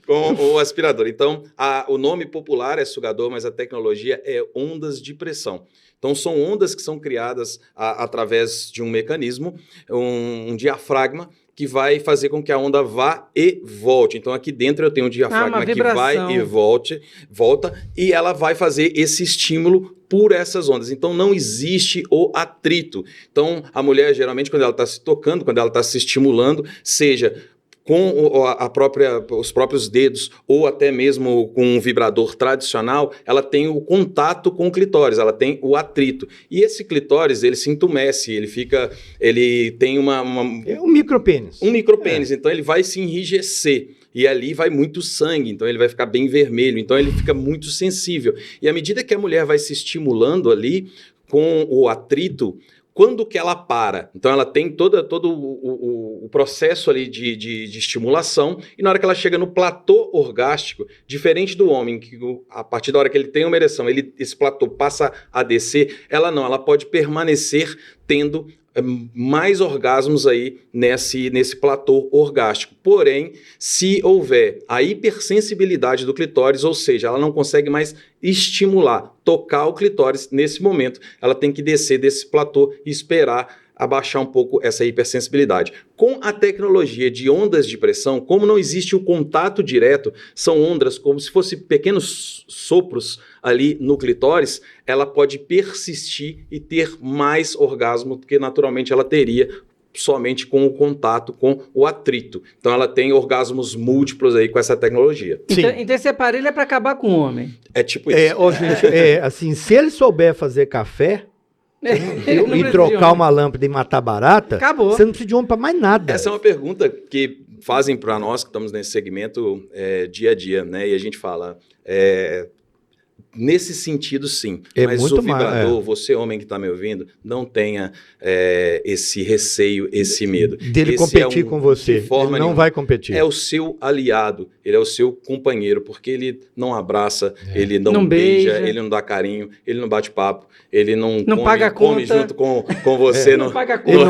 com o aspirador. Então, o nome popular é sugador, mas a tecnologia é ondas de pressão. Então, são ondas que são criadas através de um mecanismo, um diafragma, que vai fazer com que a onda vá e volte. Então, aqui dentro eu tenho um diafragma que vai e volta, e ela vai fazer esse estímulo por essas ondas. Então, não existe o atrito. Então, a mulher, geralmente, quando ela está se tocando, quando ela está se estimulando, seja com os próprios dedos ou até mesmo com um vibrador tradicional, ela tem o contato com o clitóris, ela tem o atrito. E esse clitóris, ele se entumece, ele tem É um micropênis. Um micropênis, então ele vai se enrijecer. E ali vai muito sangue, então ele vai ficar bem vermelho, então ele fica muito sensível. E à medida que a mulher vai se estimulando ali com o atrito, quando que ela para? Então ela tem todo o processo ali de estimulação, e na hora que ela chega no platô orgástico, diferente do homem, que a partir da hora que ele tem uma ereção, esse platô passa a descer, ela pode permanecer tendo mais orgasmos aí nesse platô orgástico. Porém, se houver a hipersensibilidade do clitóris, ou seja, ela não consegue mais estimular, tocar o clitóris nesse momento, ela tem que descer desse platô e esperar abaixar um pouco essa hipersensibilidade. Com a tecnologia de ondas de pressão, como não existe o contato direto, são ondas como se fossem pequenos sopros ali no clitóris, ela pode persistir e ter mais orgasmo do que naturalmente ela teria somente com o contato, com o atrito. Então ela tem orgasmos múltiplos aí com essa tecnologia. Então esse aparelho é para acabar com o homem. É tipo isso. Gente, assim, se ele souber fazer café e trocar uma lâmpada e matar barata, acabou. Você não precisa de homem para mais nada. Essa é uma pergunta que fazem para nós que estamos nesse segmento dia a dia, né? E a gente fala... Nesse sentido, sim. Mas muito o vibrador, você, homem que está me ouvindo, não tenha esse receio, esse medo. Dele competir com você. Ele não vai competir. É o seu aliado, ele é o seu companheiro, porque ele não abraça, ele não beija, ele não dá carinho, ele não bate papo, ele não come junto com você no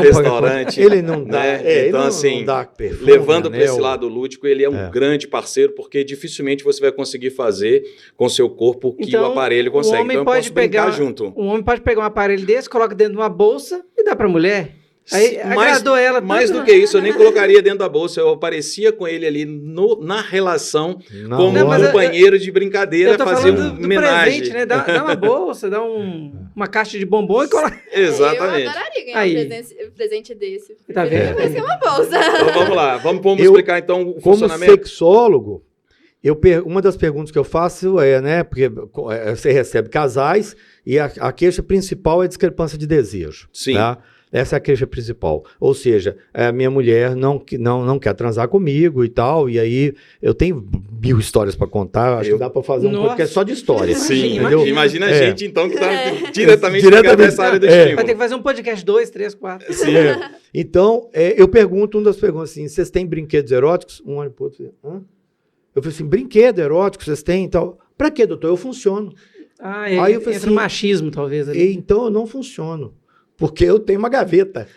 restaurante. Ele não dá. Né? Então, assim, perfume, levando para esse lado lúdico, ele é um grande parceiro, porque dificilmente você vai conseguir fazer com seu corpo que o aparelho consegue. Então eu posso brincar junto. Um homem pode pegar um aparelho desse, coloca dentro de uma bolsa e dá para a mulher. Aí agradou ela. Mais do que isso, eu nem colocaria dentro da bolsa, eu aparecia com ele ali na relação, como um companheiro de brincadeira, fazer uma homenagem. Presente, né? Dá uma bolsa, dá uma caixa de bombom e coloca. Exatamente. Eu adoraria ganhar um presente desse. Tá vendo? Vai ser uma bolsa. Então vamos lá, vamos explicar então o funcionamento. Como sexólogo, uma das perguntas que eu faço né, porque você recebe casais e a queixa principal é a discrepância de desejo. Sim. Tá? Essa é a queixa principal. Ou seja, a minha mulher não quer transar comigo e tal, e aí eu tenho 1000 histórias para contar, acho que dá para fazer um podcast só de histórias. Sim, imagina a gente então que está diretamente nessa área do estímulo. Vai ter que fazer um podcast 2, 3, 4. Sim. Então, eu pergunto, uma das perguntas assim, vocês têm brinquedos eróticos? Um olha pro outro, eu falei assim, brinquedo erótico vocês têm e tal? Para quê, doutor? Eu funciono. Aí eu falei assim, machismo, talvez. Ali. Então, eu não funciono. Porque eu tenho uma gaveta.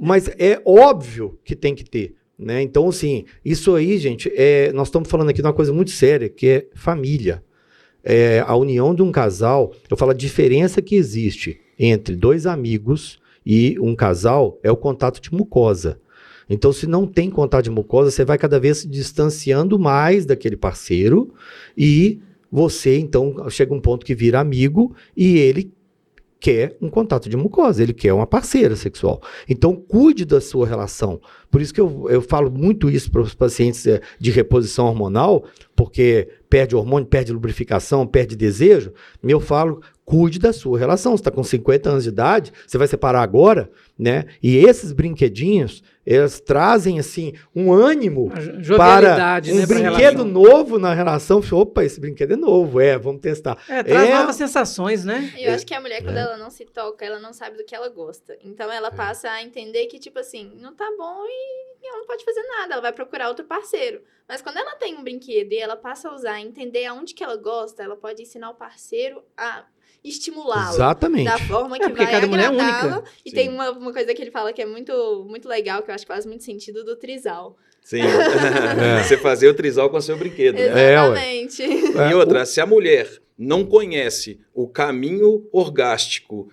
Mas é óbvio que tem que ter. Né? Então, assim, isso aí, gente, nós estamos falando aqui de uma coisa muito séria, que é família. A união de um casal, eu falo a diferença que existe entre 2 amigos e um casal é o contato de mucosa. Então, se não tem contato de mucosa, você vai cada vez se distanciando mais daquele parceiro e você, então, chega um ponto que vira amigo e ele quer um contato de mucosa, ele quer uma parceira sexual. Então, cuide da sua relação. Por isso que eu falo muito isso para os pacientes de reposição hormonal, porque perde hormônio, perde lubrificação, perde desejo. Eu falo, cuide da sua relação. Você está com 50 anos de idade, você vai separar agora, né? E esses brinquedinhos, eles trazem, assim, um ânimo para um brinquedo novo na relação. Opa, esse brinquedo é novo, vamos testar. Traz novas sensações, né? Eu acho que a mulher, quando ela não se toca, ela não sabe do que ela gosta. Então, ela passa a entender que, tipo assim, não tá bom e ela não pode fazer nada, ela vai procurar outro parceiro. Mas quando ela tem um brinquedo e ela passa a usar, entender aonde que ela gosta, ela pode ensinar o parceiro a estimulá-lo. Exatamente. Da forma que vai cada mulher é agradá-la. única. E tem uma coisa que ele fala que é muito, muito legal, que eu acho que faz muito sentido, do trisal. Sim. Você fazer o trisal com o seu brinquedo, né? Exatamente. E outra, se a mulher não conhece o caminho orgástico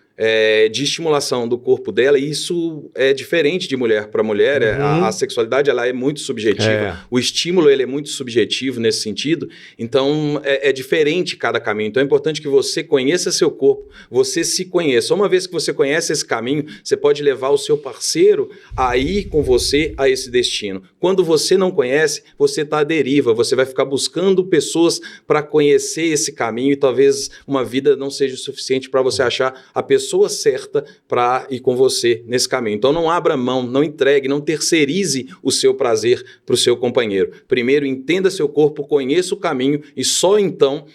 de estimulação do corpo dela, isso é diferente de mulher para mulher. A sexualidade ela é muito subjetiva. O estímulo ele é muito subjetivo nesse sentido. Então, é diferente cada caminho. Então, é importante que você conheça seu corpo, você se conheça. Uma vez que você conhece esse caminho, você pode levar o seu parceiro a ir com você a esse destino. Quando você não conhece, você está à deriva. Você vai ficar buscando pessoas para conhecer esse caminho e talvez uma vida não seja o suficiente para você achar a pessoa certa para ir com você nesse caminho. Então não abra mão, não entregue, não terceirize o seu prazer para o seu companheiro. Primeiro entenda seu corpo, conheça o caminho e só então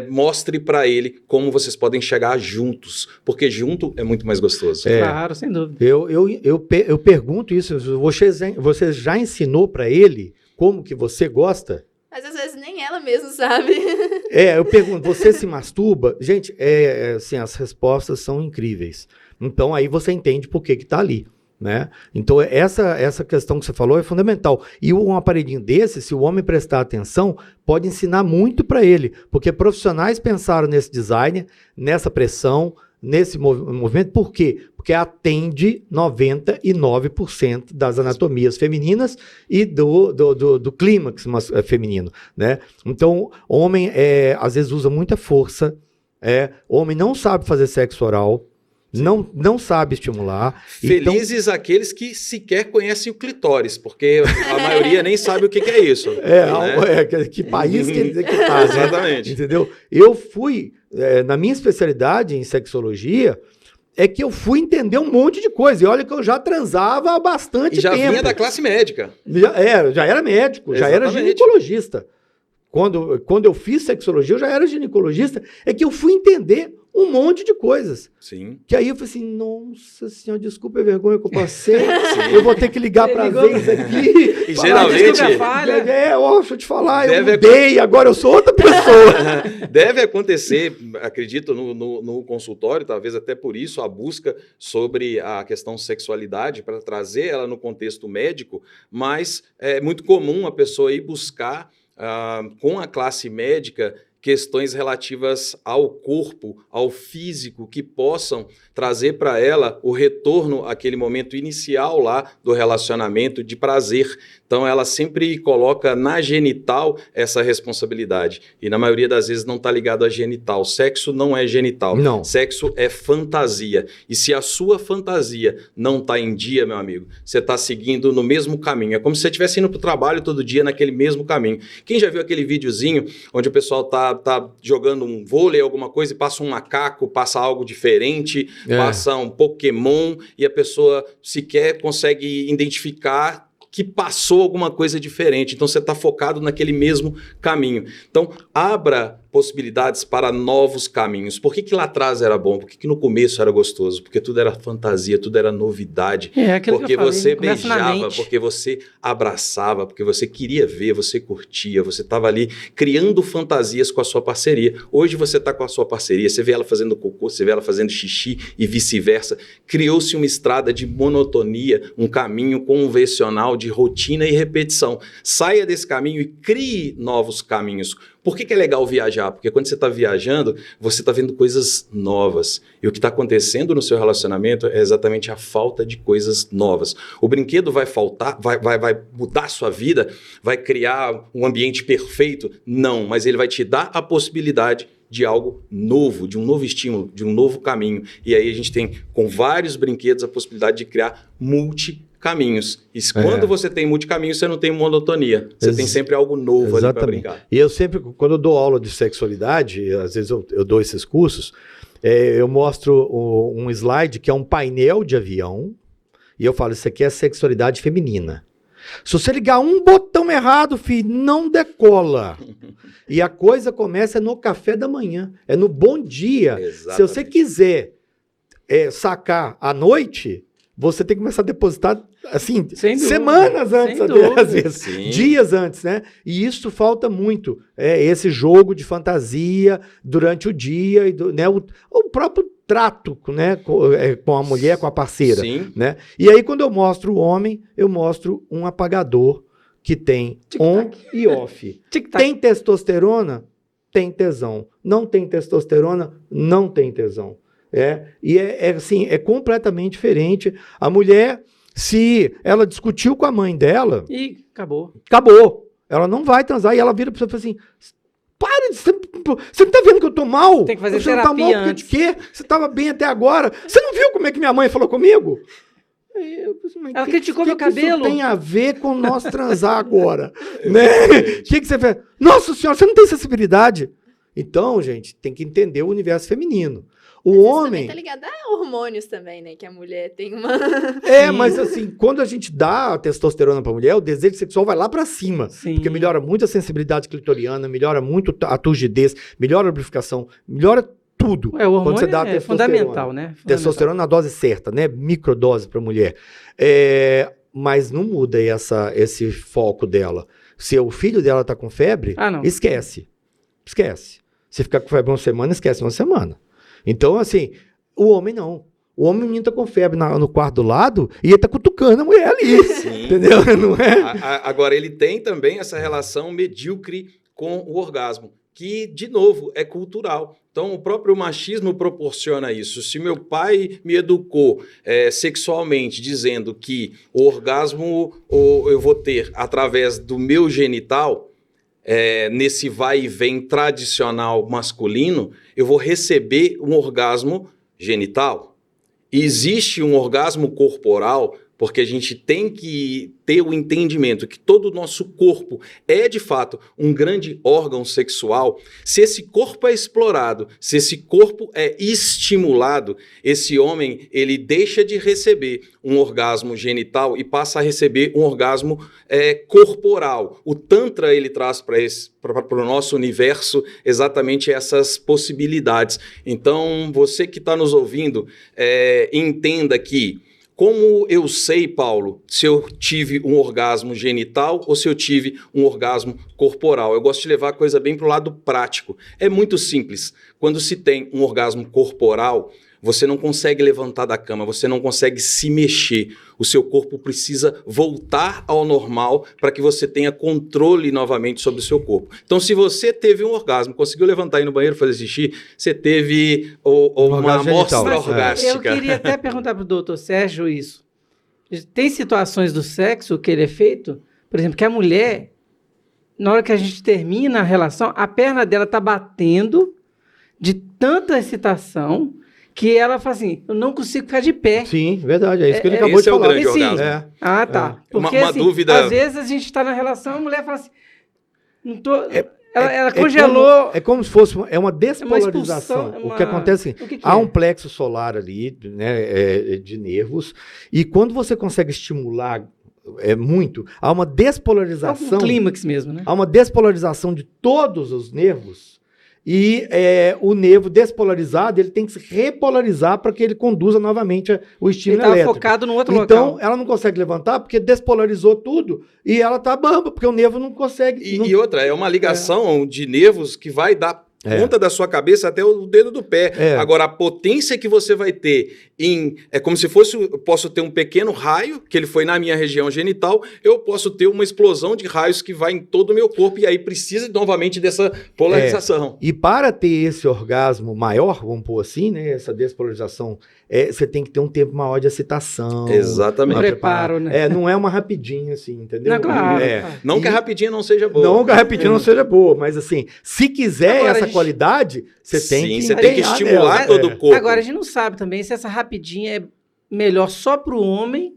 mostre para ele como vocês podem chegar juntos, porque junto é muito mais gostoso. Claro, sem dúvida. Eu pergunto isso, você já ensinou para ele como que você gosta? Mas às vezes nem ela mesma sabe. Eu pergunto, você se masturba? Gente, assim, as respostas são incríveis. Então, aí você entende por que tá ali, né? Então, essa questão que você falou é fundamental. E um aparelhinho desse, se o homem prestar atenção, pode ensinar muito para ele. Porque profissionais pensaram nesse design, nessa pressão, nesse movimento. Por quê? Porque atende 99% das anatomias femininas e do clímax feminino, né? Então, homem às vezes usa muita força, homem não sabe fazer sexo oral, não sabe estimular. Felizes aqueles que sequer conhecem o clitóris, porque a maioria nem sabe o que é isso. Que país que tá, exatamente. Né? Entendeu? Eu fui, na minha especialidade em sexologia, que eu fui entender um monte de coisa. E olha que eu já transava há bastante tempo. E já vinha da classe médica. Já era médico, já era ginecologista. Quando eu fiz sexologia, eu já era ginecologista. É que eu fui entender um monte de coisas. Sim. Que aí eu falei assim, nossa senhora, desculpa a vergonha que eu passei. Eu vou ter que ligar para vez aqui. E geralmente... Deixa eu te falar, eu mudei, agora eu sou outra pessoa. Deve acontecer, acredito, no consultório, talvez até por isso, a busca sobre a questão sexualidade, para trazer ela no contexto médico, mas é muito comum a pessoa ir buscar com a classe médica questões relativas ao corpo, ao físico, que possam trazer para ela o retorno àquele momento inicial lá do relacionamento de prazer. Então, ela sempre coloca na genital essa responsabilidade. E na maioria das vezes não está ligado a genital. Sexo não é genital. Não. Sexo é fantasia. E se a sua fantasia não está em dia, meu amigo, você está seguindo no mesmo caminho. É como se você estivesse indo para o trabalho todo dia naquele mesmo caminho. Quem já viu aquele videozinho onde o pessoal tá jogando um vôlei, alguma coisa, e passa um macaco, passa algo diferente, passa um Pokémon, e a pessoa sequer consegue identificar que passou alguma coisa diferente. Então, você está focado naquele mesmo caminho. Então, abra possibilidades para novos caminhos. Por que lá atrás era bom? Por que no começo era gostoso? Porque tudo era fantasia, tudo era novidade. Porque você beijava, porque você abraçava, porque você queria ver, você curtia, você estava ali criando fantasias com a sua parceria. Hoje você está com a sua parceria, você vê ela fazendo cocô, você vê ela fazendo xixi e vice-versa. Criou-se uma estrada de monotonia, um caminho convencional de rotina e repetição. Saia desse caminho e crie novos caminhos. Por que é legal viajar? Porque quando você está viajando, você está vendo coisas novas. E o que está acontecendo no seu relacionamento é exatamente a falta de coisas novas. O brinquedo vai faltar, vai mudar a sua vida, vai criar um ambiente perfeito? Não, mas ele vai te dar a possibilidade de algo novo, de um novo estímulo, de um novo caminho. E aí a gente tem, com vários brinquedos, a possibilidade de criar multicaminhos. E quando você tem multicaminhos, você não tem monotonia. Você tem sempre algo novo ali para brincar. E eu sempre, quando eu dou aula de sexualidade, às vezes eu dou esses cursos, Eu mostro um slide que é um painel de avião e eu falo, isso aqui é sexualidade feminina. Se você ligar um botão errado, filho, não decola. E a coisa começa no café da manhã, é no bom dia. Exatamente. Se você quiser sacar à noite, você tem que começar a depositar, assim, Sem dúvida, semanas antes, sem até, dúvida. às vezes, Sim. dias antes, né? E isso falta muito. Esse jogo de fantasia durante o dia, né? O próprio trato, né? Com a mulher, com a parceira. Sim. Né? E aí, quando eu mostro o homem, eu mostro um apagador que tem on e off. Tic-tac. Tem testosterona? Tem tesão. Não tem testosterona? Não tem tesão. Assim, é completamente diferente. A mulher, se ela discutiu com a mãe dela, E acabou. acabou. Ela não vai transar. E ela vira pra você e fala assim, para, você não tá vendo que eu tô mal? Tem que fazer você não tá terapia mal porque antes. de quê? Você tava bem até agora. Você não viu como é que minha mãe falou comigo? Mas Ela criticou meu cabelo. Isso tem a ver com nós transar agora, né? O que você fez? Nossa senhora, você não tem sensibilidade. Então, gente, tem que entender o universo feminino. O Isso homem... também tá ligado a hormônios também, né? Que a mulher tem uma... Sim. Mas assim, quando a gente dá a testosterona pra mulher, o desejo sexual vai lá pra cima. Sim. Porque melhora muito a sensibilidade clitoriana, melhora muito a turgidez, melhora a lubrificação, melhora tudo. O hormônio quando você dá a é testosterona. fundamental, né? Testosterona na dose certa, né? Microdose pra mulher. Mas não muda esse foco dela. Se o filho dela tá com febre, não. esquece. Esquece. Se ficar com febre uma semana, esquece uma semana. Então, assim, o homem não. O homem, o menino tá com febre no quarto do lado e ele tá cutucando a mulher ali. Sim. Entendeu? Não é? Agora, ele tem também essa relação medíocre com o orgasmo, que, de novo, é cultural. Então, o próprio machismo proporciona isso. Se meu pai me educou sexualmente, dizendo que o orgasmo eu vou ter através do meu genital, nesse vai e vem tradicional masculino, eu vou receber um orgasmo genital. Existe um orgasmo corporal, porque a gente tem que ter o entendimento que todo o nosso corpo é, de fato, um grande órgão sexual. Se esse corpo é explorado, se esse corpo é estimulado, esse homem, ele deixa de receber um orgasmo genital e passa a receber um orgasmo corporal. O Tantra, ele traz para o nosso universo exatamente essas possibilidades. Então, você que está nos ouvindo, entenda que como eu sei, Paulo, se eu tive um orgasmo genital ou se eu tive um orgasmo corporal? Eu gosto de levar a coisa bem para o lado prático. É muito simples. Quando se tem um orgasmo corporal, você não consegue levantar da cama, você não consegue se mexer. O seu corpo precisa voltar ao normal para que você tenha controle novamente sobre o seu corpo. Então, se você teve um orgasmo, conseguiu levantar e ir no banheiro fazer xixi, você teve uma amostra orgástica. Eu queria até perguntar para o doutor Sérgio isso. Tem situações do sexo que ele é feito, por exemplo, que a mulher, na hora que a gente termina a relação, a perna dela está batendo de tanta excitação que ela fala assim, eu não consigo ficar de pé. Sim, verdade. É isso que ele acabou de esse é o falar. grande orgasmo. Ah, tá. Porque, Uma assim, dúvida... às vezes a gente está na relação, a mulher fala assim, não tô... ela congelou... É como se fosse uma despolarização. expulsão, O que acontece é O que há é? um plexo solar ali, né, de nervos, e quando você consegue estimular muito, há uma É despolarização. um clímax mesmo, né? Há uma despolarização de todos os nervos. E o nervo despolarizado, ele tem que se repolarizar para que ele conduza novamente o Ele estímulo estava elétrico. focado num outro Então, local. ela não consegue levantar porque despolarizou tudo e ela tá bamba, porque o nervo não consegue. E outra, é uma ligação de nervos que vai da ponta da sua cabeça até o dedo do pé. Agora, a potência que você vai ter é como se fosse, eu posso ter um pequeno raio, que ele foi na minha região genital, eu posso ter uma explosão de raios que vai em todo o meu corpo, e aí precisa novamente dessa polarização. E para ter esse orgasmo maior, vamos pôr assim, né, essa despolarização, você tem que ter um tempo maior de excitação. Exatamente. Um preparo, né? Não é uma rapidinha assim, entendeu? Não, claro. Não que a rapidinha não seja boa. Não que a rapidinha não seja boa, mas assim, se quiser Agora, essa qualidade, você tem que você tem que empenhar estimular nela. todo o corpo. Agora, a gente não sabe também se essa rapidinha é melhor só para o homem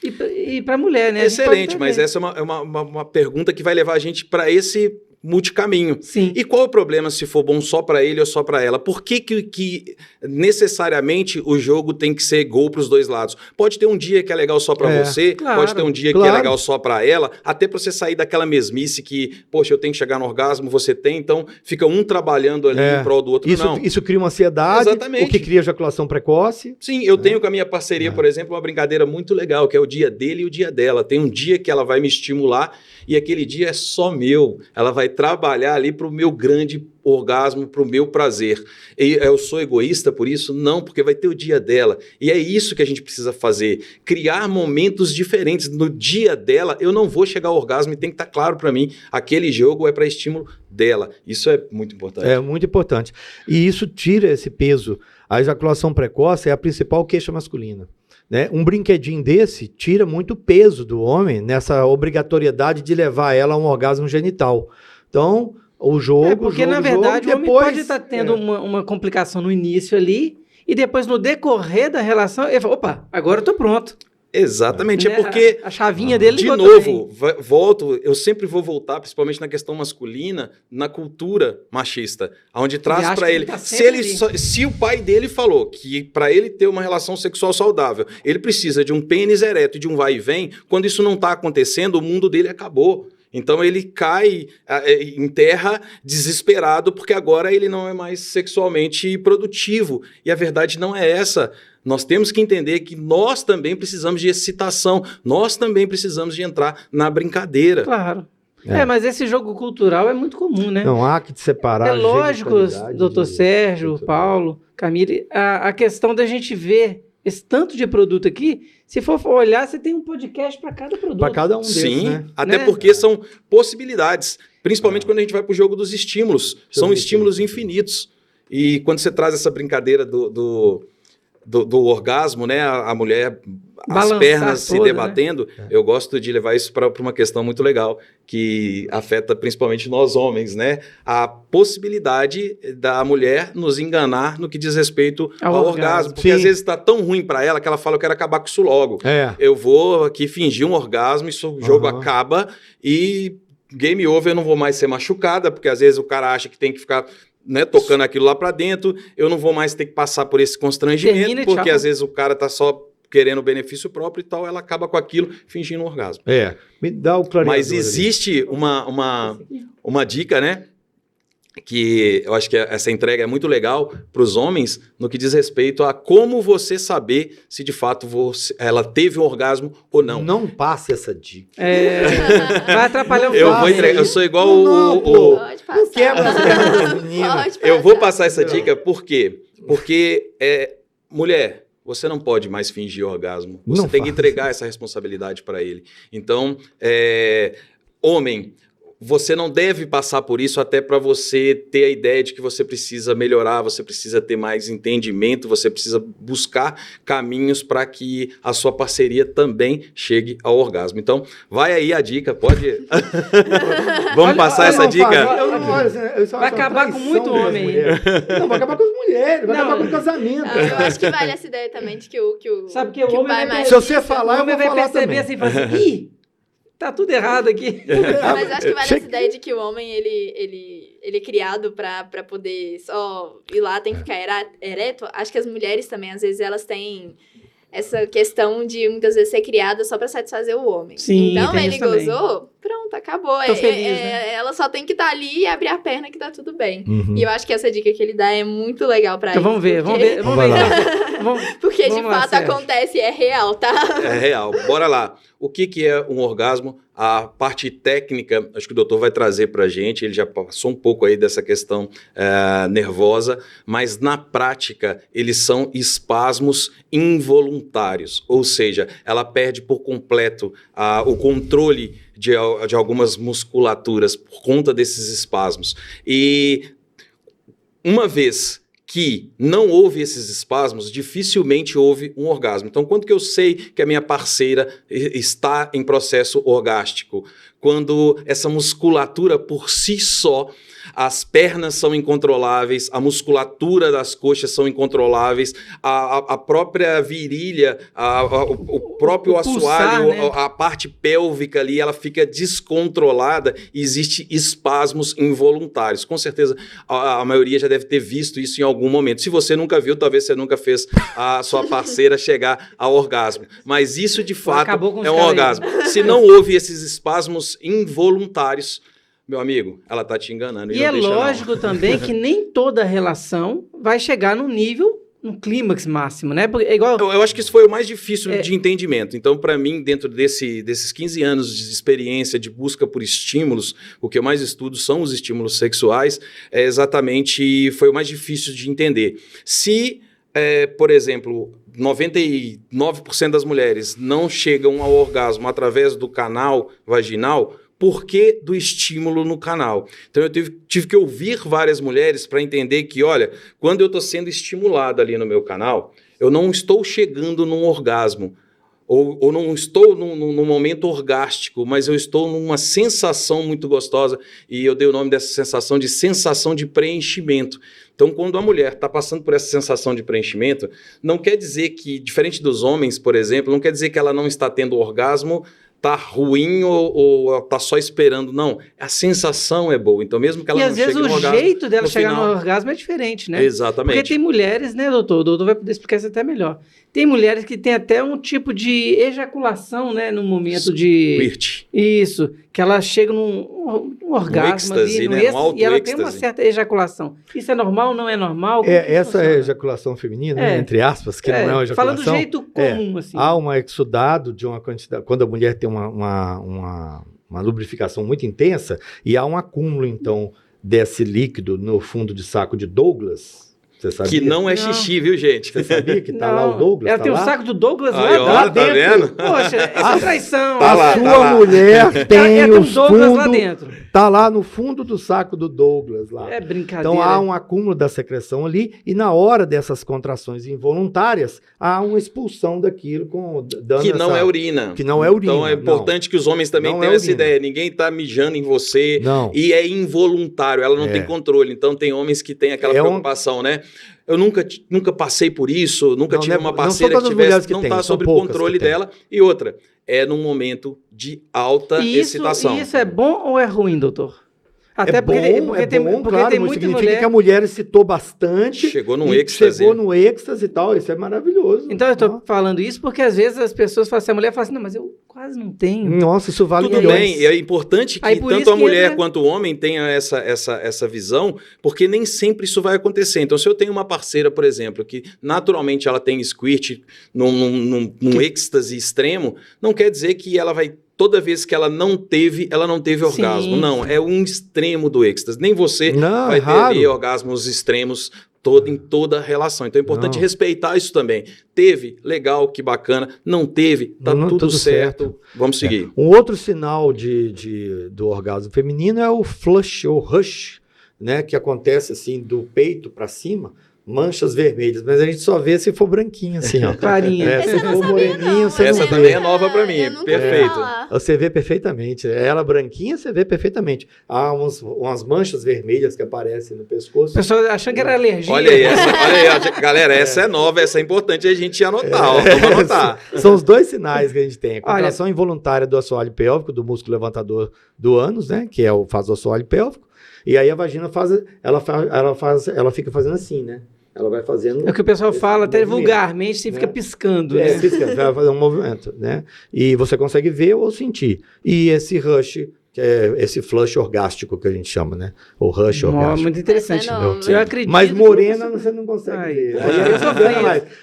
e para a mulher, né? A gente pode Excelente, também. mas essa é uma pergunta que vai levar a gente para esse multicaminho. Sim. E qual é o problema se for bom só para ele ou só para ela? Por que necessariamente o jogo tem que ser gol para os dois lados? Pode ter um dia que é legal só para você, claro, pode ter um dia que é legal só para ela, até para você sair daquela mesmice que, poxa, eu tenho que chegar no orgasmo, você tem, então fica um trabalhando ali em prol do outro. Isso cria uma ansiedade, Exatamente. o que cria ejaculação precoce. Sim, eu tenho com a minha parceria, por exemplo, uma brincadeira muito legal, que é o dia dele e o dia dela. Tem um dia que ela vai me estimular e aquele dia é só meu. Ela vai trabalhar ali para o meu grande orgasmo, para o meu prazer. E eu sou egoísta por isso? Não, porque vai ter o dia dela. E é isso que a gente precisa fazer. Criar momentos diferentes. No dia dela, eu não vou chegar ao orgasmo e tem que estar claro para mim. Aquele jogo é para estímulo dela. Isso é muito importante. É muito importante. E isso tira esse peso. A ejaculação precoce é a principal queixa masculina. Né? Um brinquedinho desse tira muito peso do homem nessa obrigatoriedade de levar ela a um orgasmo genital. Então, o jogo... Porque, na verdade, o homem pode estar tendo uma complicação no início ali e depois, no decorrer da relação, ele fala, opa, agora eu tô pronto. Exatamente, é porque... A chavinha dele... De novo, eu sempre vou voltar, principalmente na questão masculina, na cultura machista, onde traz para ele... Se o pai dele falou que para ele ter uma relação sexual saudável, ele precisa de um pênis ereto e de um vai e vem, quando isso não está acontecendo, o mundo dele acabou. Então ele cai em terra desesperado porque agora ele não é mais sexualmente produtivo. E a verdade não é essa. Nós temos que entender que nós também precisamos de excitação, nós também precisamos de entrar na brincadeira. Claro. Mas esse jogo cultural é muito comum, né? Não há que separar. É lógico, doutor Sérgio, Paulo, Camille, a questão da gente ver esse tanto de produto aqui, se for olhar, você tem um podcast para cada produto. Para cada um deles, Sim, né? Até porque são possibilidades, principalmente quando a gente vai para o jogo dos estímulos. São estímulos infinitos. E quando você traz essa brincadeira do orgasmo, né? A mulher, as pernas se debatendo, né? Eu gosto de levar isso para uma questão muito legal, que afeta principalmente nós homens, né? A possibilidade da mulher nos enganar no que diz respeito ao orgasmo. Porque às vezes está tão ruim para ela que ela fala, eu quero acabar com isso logo. Eu vou aqui fingir um orgasmo, o jogo acaba e game over, eu não vou mais ser machucada, porque às vezes o cara acha que tem que ficar... Né, tocando aquilo lá pra dentro, eu não vou mais ter que passar por esse constrangimento, porque às vezes o cara tá só querendo o benefício próprio e tal, ela acaba com aquilo fingindo um orgasmo. Me dá o clareador. Mas existe uma dica, né, que eu acho que essa entrega é muito legal para os homens no que diz respeito a como você saber se de fato ela teve um orgasmo ou não. Não passe essa dica. Vai atrapalhar o Eu vou entregar, eu sou igual Pode passar. Quebra as pernas das meninas. Eu vou passar essa dica por quê? Porque, mulher, você não pode mais fingir orgasmo. Você tem que entregar essa responsabilidade para ele. Então, homem... Você não deve passar por isso até para você ter a ideia de que você precisa melhorar, você precisa ter mais entendimento, você precisa buscar caminhos para que a sua parceria também chegue ao orgasmo. Então, vai aí a dica, pode... Vamos passar essa dica? Vai acabar com muito homem. Não, vai acabar com as mulheres, vai acabar com o casamento. Eu acho que vale essa ideia também de que o Sabe que o homem vai mais... Se você falar, o homem eu vou vai falar perceber também. assim, fala assim, ih, tá tudo errado aqui. Mas acho que vale essa ideia de que o homem, ele é criado pra poder só ir lá, tem que ficar ereto. Acho que as mulheres também, às vezes, elas têm essa questão de, muitas vezes, ser criada só pra satisfazer o homem. Sim, então, tem ele isso também. gozou, pronto, acabou. Tô feliz, né? Ela só tem que estar ali e abrir a perna que tá tudo bem. E eu acho que essa dica que ele dá é muito legal pra Então ele. vamos ver. Porque, de Vamos lá, fato, Sérgio. acontece e é real, tá? É real. Bora lá. O que é um orgasmo? A parte técnica, acho que o doutor vai trazer para a gente, ele já passou um pouco aí dessa questão nervosa, mas na prática eles são espasmos involuntários, ou seja, ela perde por completo o controle de algumas musculaturas por conta desses espasmos. E uma vez que não houve esses espasmos, dificilmente houve um orgasmo. Então, quando que eu sei que a minha parceira está em processo orgástico? quando essa musculatura por si só, as pernas são incontroláveis, a musculatura das coxas são incontroláveis, a própria virilha, o próprio assoalho, pulsar, né? a parte pélvica ali, ela fica descontrolada e existe espasmos involuntários. Com certeza, a maioria já deve ter visto isso em algum momento. Se você nunca viu, talvez você nunca fez a sua parceira chegar ao orgasmo. Mas isso, de fato, é um orgasmo. Se não houve esses espasmos involuntários, meu amigo, ela tá te enganando. E é lógico também que nem toda relação vai chegar no clímax máximo, né? Porque é igual... Eu acho que isso foi o mais difícil de entendimento. Então, para mim, dentro desses 15 anos de experiência, de busca por estímulos, o que eu mais estudo são os estímulos sexuais, foi o mais difícil de entender. Se, por exemplo, 99% das mulheres não chegam ao orgasmo através do canal vaginal, por que do estímulo no canal? Então, eu tive que ouvir várias mulheres para entender que, olha, quando eu estou sendo estimulado ali no meu canal, eu não estou chegando num orgasmo, ou não estou num momento orgástico, mas eu estou numa sensação muito gostosa, e eu dei o nome dessa sensação de preenchimento. Então, quando a mulher está passando por essa sensação de preenchimento, não quer dizer que, diferente dos homens, por exemplo, não quer dizer que ela não está tendo orgasmo, tá ruim ou tá só esperando. Não, a sensação é boa. Então, mesmo que ela não chegue no orgasmo... E às vezes o jeito dela chegar final... no orgasmo é diferente, né? Exatamente. Porque tem mulheres, né, doutor? O doutor vai poder explicar isso até melhor. Tem mulheres que tem até um tipo de ejaculação, né, no momento de... Squirt. Isso, que ela chega num orgasmo êxtase, ali, né? E ela tem uma certa ejaculação. Isso é normal, não é normal? Essa é a ejaculação feminina, né, entre aspas, que não é uma ejaculação. Falando do jeito comum, assim. Há um exudado de uma quantidade... Quando a mulher tem uma lubrificação muito intensa, e há um acúmulo, então, desse líquido no fundo de saco de Douglas... Você sabia? Que não é xixi, viu, gente? Você sabia que tá lá o Douglas? Ela tá tem lá? o saco do Douglas Aí, lá ó, tá vendo? Poxa, essa é traição. A sua mulher tem um os Douglas lá fundo, dentro. tá lá no fundo do saco do Douglas lá. É brincadeira. Então há um acúmulo da secreção ali e na hora dessas contrações involuntárias há uma expulsão daquilo Que não é urina. Que não é urina. Então é importante que os homens também tenham essa ideia. Ninguém tá mijando em você e é involuntário, ela não tem controle. Então tem homens que têm aquela preocupação, né? Eu nunca passei por isso, nunca tive uma parceira que não está sob o controle dela. E outra, é num momento de alta excitação. E isso é bom ou é ruim, doutor? Até porque tem muita significa mulher... que a mulher excitou bastante. Chegou no êxtase. Chegou no êxtase e tal, isso é maravilhoso. Então eu tô falando isso porque às vezes as pessoas falam assim, a mulher fala assim, não, mas eu quase não tenho. Nossa, isso vale Tudo bem, e é importante que tanto a mulher quanto o homem tenha essa visão, porque nem sempre isso vai acontecer. Então, se eu tenho uma parceira, por exemplo, que naturalmente ela tem squirt num êxtase extremo, não quer dizer que ela vai... Toda vez que ela não teve orgasmo. Não, é um extremo do êxtase. Nem você vai ter ali orgasmos extremos em toda a relação. Então é importante respeitar isso também. Teve, legal, que bacana. Não teve, tá tudo certo. Vamos seguir. Um outro sinal do orgasmo feminino é o flush ou rush, né, que acontece assim do peito para cima. Manchas vermelhas, mas a gente só vê se for branquinho, assim, ó. Clarinha. Se for moreninho, você essa não vê. também é nova pra mim, perfeito. Você vê perfeitamente. Ela branquinha, você vê perfeitamente. Há umas manchas vermelhas que aparecem no pescoço. O pessoal achando que era alergia. Olha aí, galera, essa é nova, essa é importante a gente anotar, vamos anotar. São os dois sinais que a gente tem. A contração involuntária do assoalho pélvico, do músculo levantador do ânus, né, que faz o assoalho pélvico. E aí a vagina ela fica fazendo assim, né? Ela vai fazendo... É o que o pessoal fala, até vulgarmente, você fica piscando, né? Piscando, vai fazer um movimento, né? E você consegue ver ou sentir. E esse rush, que é esse flush orgástico que a gente chama, né? O rush orgástico. Muito interessante. Eu acredito. Mas morena você não consegue ver.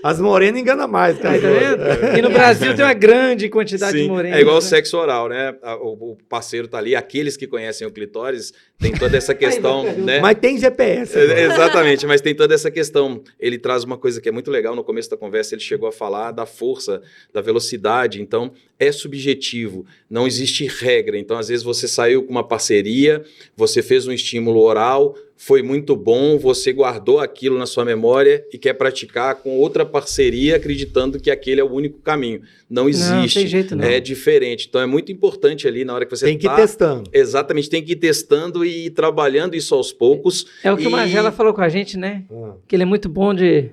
As morenas enganam mais. Tá vendo? E no Brasil tem uma grande quantidade de morenas. É igual o sexo oral, né? O parceiro tá ali, aqueles que conhecem o clitóris, tem toda essa questão, né? Mas tem GPS. Exatamente, mas tem toda essa questão. Ele traz uma coisa que é muito legal, no começo da conversa ele chegou a falar da força, da velocidade, então é subjetivo, não existe regra, então às vezes você você saiu com uma parceria, você fez um estímulo oral, foi muito bom, você guardou aquilo na sua memória e quer praticar com outra parceria, acreditando que aquele é o único caminho. Não existe. Não tem jeito, não. É diferente. Então é muito importante ali na hora que você Tem que ir testando. Exatamente, tem que ir testando e ir trabalhando isso aos poucos. É o que o Magela falou com a gente, né? Que ele é muito bom de...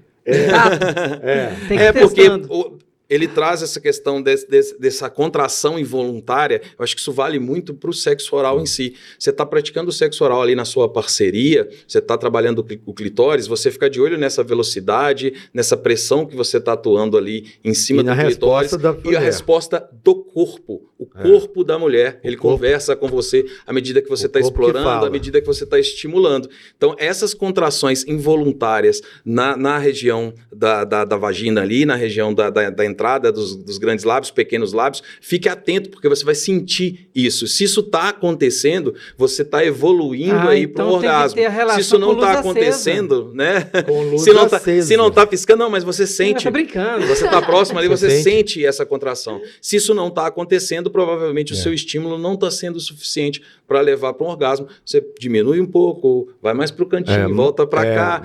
Tem que ir porque testando. ele traz essa questão dessa contração involuntária. Eu acho que isso vale muito para o sexo oral em si. Você está praticando o sexo oral ali na sua parceria, você está trabalhando o clitóris, você fica de olho nessa velocidade, nessa pressão que você está atuando ali em cima do clitóris. E a resposta do corpo. O corpo da mulher, ele conversa com você à medida que você está explorando, à medida que você está estimulando. Então, essas contrações involuntárias na região da vagina ali, na região da entrada dos grandes lábios, pequenos lábios, fique atento, porque você vai sentir isso. Se isso está acontecendo, você está evoluindo aí para o orgasmo. Se isso não está acontecendo, né? Se não está piscando, não, mas você sente. Tá brincando. Você está próximo ali, você sente essa contração. Se isso não está acontecendo, provavelmente o seu estímulo não está sendo suficiente para levar para um orgasmo. Você diminui um pouco, vai mais para o cantinho, volta para cá,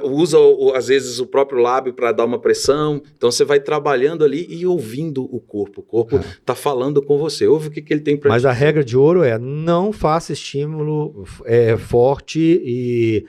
usa às vezes o próprio lábio para dar uma pressão. Então você vai trabalhando ali e ouvindo o corpo. O corpo está falando com você. Ouve o que ele tem para dizer. Mas a regra de ouro é: não faça estímulo forte e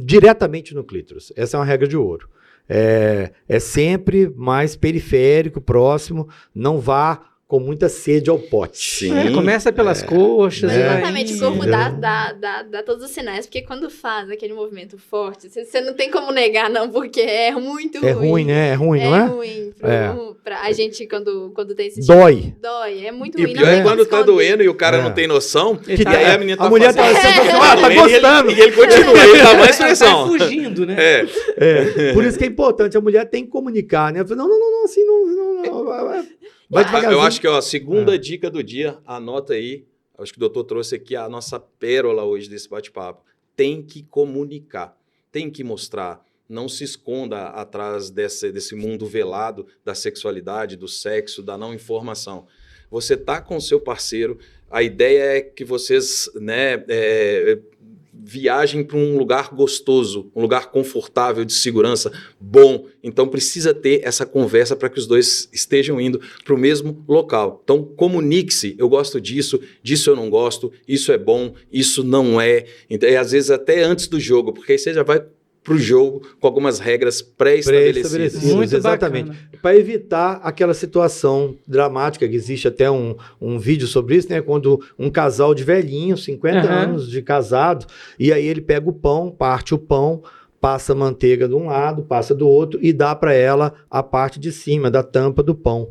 diretamente no clítoris. Essa é uma regra de ouro. É sempre mais periférico, próximo. Não vá com muita sede ao pote. Sim. Começa pelas coxas. Exatamente, o corpo dá todos os sinais, porque quando faz aquele movimento forte, você não tem como negar, não, porque é muito ruim. É ruim, né? É ruim, não é? É ruim. Pra a gente, quando tem esse Dói. Dói, é muito ruim. E pior é quando tá doendo e o cara não tem noção, e aí a menina tá mulher tá gostando. E ele continua, ele dá mais pressão. Tá fugindo, né? Por isso que é importante, a mulher tem que comunicar, né? Não, assim, não. Vai eu acho que a segunda dica do dia, anota aí, acho que o doutor trouxe aqui a nossa pérola hoje desse bate-papo. Tem que comunicar, tem que mostrar. Não se esconda atrás desse mundo velado da sexualidade, do sexo, da não informação. Você está com o seu parceiro, a ideia é que vocês viajem para um lugar gostoso, um lugar confortável, de segurança, bom. Então precisa ter essa conversa para que os dois estejam indo para o mesmo local. Então comunique-se, eu gosto disso eu não gosto, isso é bom, isso não é. Então, às vezes até antes do jogo, porque aí você já vai para o jogo com algumas regras pré-estabelecidas. Muito exatamente. Para evitar aquela situação dramática, que existe até um vídeo sobre isso, né? Quando um casal de velhinhos, 50 anos de casado, e aí ele pega o pão, parte o pão, passa manteiga de um lado, passa do outro e dá para ela a parte de cima da tampa do pão.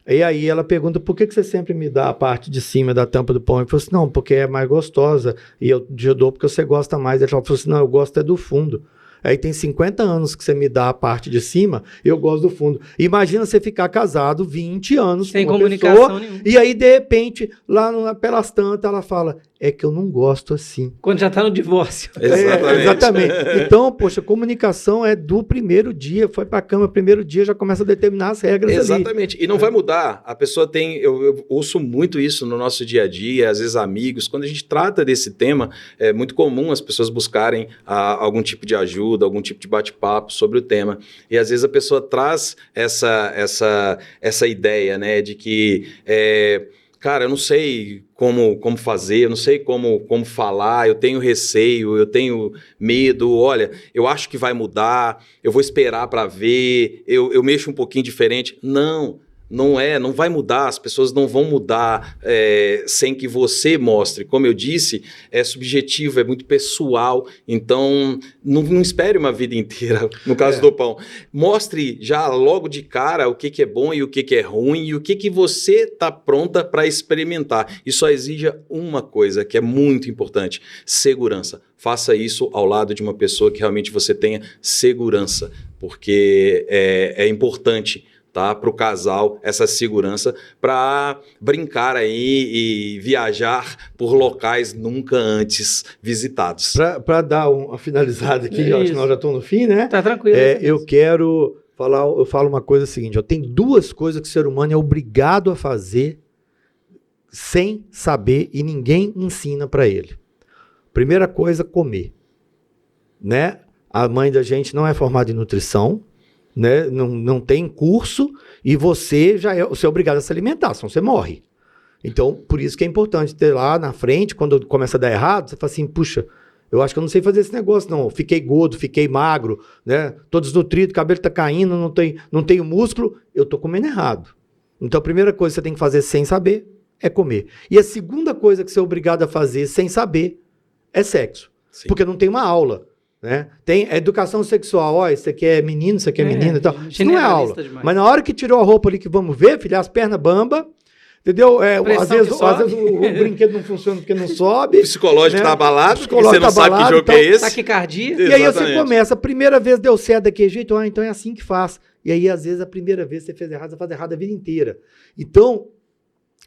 E aí ela pergunta: por que você sempre me dá a parte de cima da tampa do pão? Ele falou assim: não, porque é mais gostosa, e eu dou porque você gosta mais. Ele falou assim: não, eu gosto é do fundo. Aí tem 50 anos que você me dá a parte de cima, eu gosto do fundo. Imagina você ficar casado 20 anos sem com uma comunicação pessoa, nenhuma. E aí, de repente, pelas tantas, ela fala: é que eu não gosto assim. Quando já está no divórcio. Exatamente. Então, poxa, comunicação é do primeiro dia. Foi para a cama, primeiro dia, já começa a determinar as regras ali. Exatamente. E não vai mudar. A pessoa tem... Eu ouço muito isso no nosso dia a dia, às vezes amigos. Quando a gente trata desse tema, é muito comum as pessoas buscarem algum tipo de ajuda, algum tipo de bate-papo sobre o tema. E às vezes a pessoa traz essa ideia, né, de que... cara, eu não sei como fazer, eu não sei como falar, eu tenho receio, eu tenho medo, olha, eu acho que vai mudar, eu vou esperar para ver, eu mexo um pouquinho diferente. Não vai mudar, as pessoas não vão mudar sem que você mostre. Como eu disse, é subjetivo, é muito pessoal, então não espere uma vida inteira, no caso do pão. Mostre já logo de cara o que é bom e o que é ruim e o que você está pronta para experimentar. E só exige uma coisa que é muito importante: segurança. Faça isso ao lado de uma pessoa que realmente você tenha segurança, porque é importante, tá, para o casal, essa segurança para brincar aí e viajar por locais nunca antes visitados. Para dar uma finalizada aqui, acho que nós já estamos no fim, né? Tá tranquilo. Eu falo uma coisa seguinte: tem duas coisas que o ser humano é obrigado a fazer sem saber e ninguém ensina para ele. Primeira coisa, comer. Né? A mãe da gente não é formada em nutrição, né? Não tem curso e você é obrigado a se alimentar, senão você morre. Então, por isso que é importante ter lá na frente, quando começa a dar errado, você fala assim, puxa, eu acho que eu não sei fazer esse negócio, não. Fiquei gordo, fiquei magro, né? Tô desnutrido, cabelo tá caindo, não tenho músculo, eu tô comendo errado. Então, a primeira coisa que você tem que fazer sem saber é comer. E a segunda coisa que você é obrigado a fazer sem saber é sexo. Sim. Porque não tem uma aula. Né? Tem educação sexual, ó, isso aqui é menino, isso aqui é menina e tal. Isso não é aula. Demais. Mas na hora que tirou a roupa ali que vamos ver, filha, as pernas bamba, entendeu? Às vezes o brinquedo não funciona porque não sobe. O psicológico tá abalado, você não sabe que jogo é esse. Taquicardia. E aí você começa, a primeira vez deu certo daquele jeito, então é assim que faz. E aí, às vezes, a primeira vez você fez errado, você faz errado a vida inteira. Então,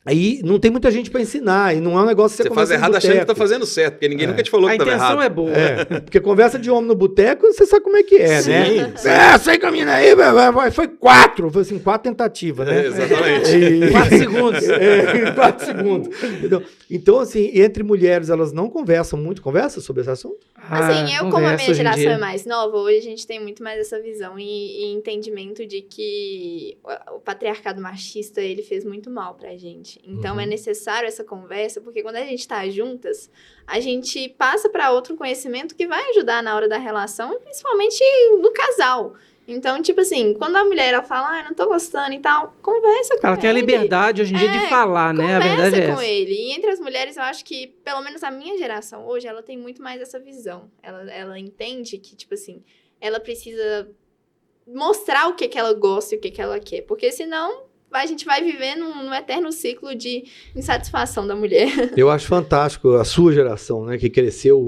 aí não tem muita gente para ensinar, e não é um negócio que você faz errado achando que tá fazendo certo, porque ninguém nunca te falou que estava errado. A intenção é boa. Porque conversa de homem no boteco, você sabe como é que é, sim, né? Sim. Sai caminhando aí, foi 4. Foi assim, 4 tentativas, né? Exatamente. 4 segundos. 4 segundos. Entendeu? Então, assim, entre mulheres, elas não conversam muito. Conversam sobre esse assunto? Assim, como a minha geração é mais nova, hoje a gente tem muito mais essa visão e entendimento de que o patriarcado machista, ele fez muito mal pra gente. Então, é necessário essa conversa, porque quando a gente tá juntas, a gente passa para outro conhecimento que vai ajudar na hora da relação, e principalmente no casal. Então, tipo assim, quando a mulher ela fala, não tô gostando e tal, conversa com ele. Ela tem a liberdade hoje em dia de falar, né? A verdade é essa. Conversa com ele. E entre as mulheres, eu acho que, pelo menos a minha geração hoje, ela tem muito mais essa visão. Ela entende que, tipo assim, ela precisa mostrar o que ela gosta e o que ela quer. Porque senão, a gente vai viver num eterno ciclo de insatisfação da mulher. Eu acho fantástico a sua geração, né, que cresceu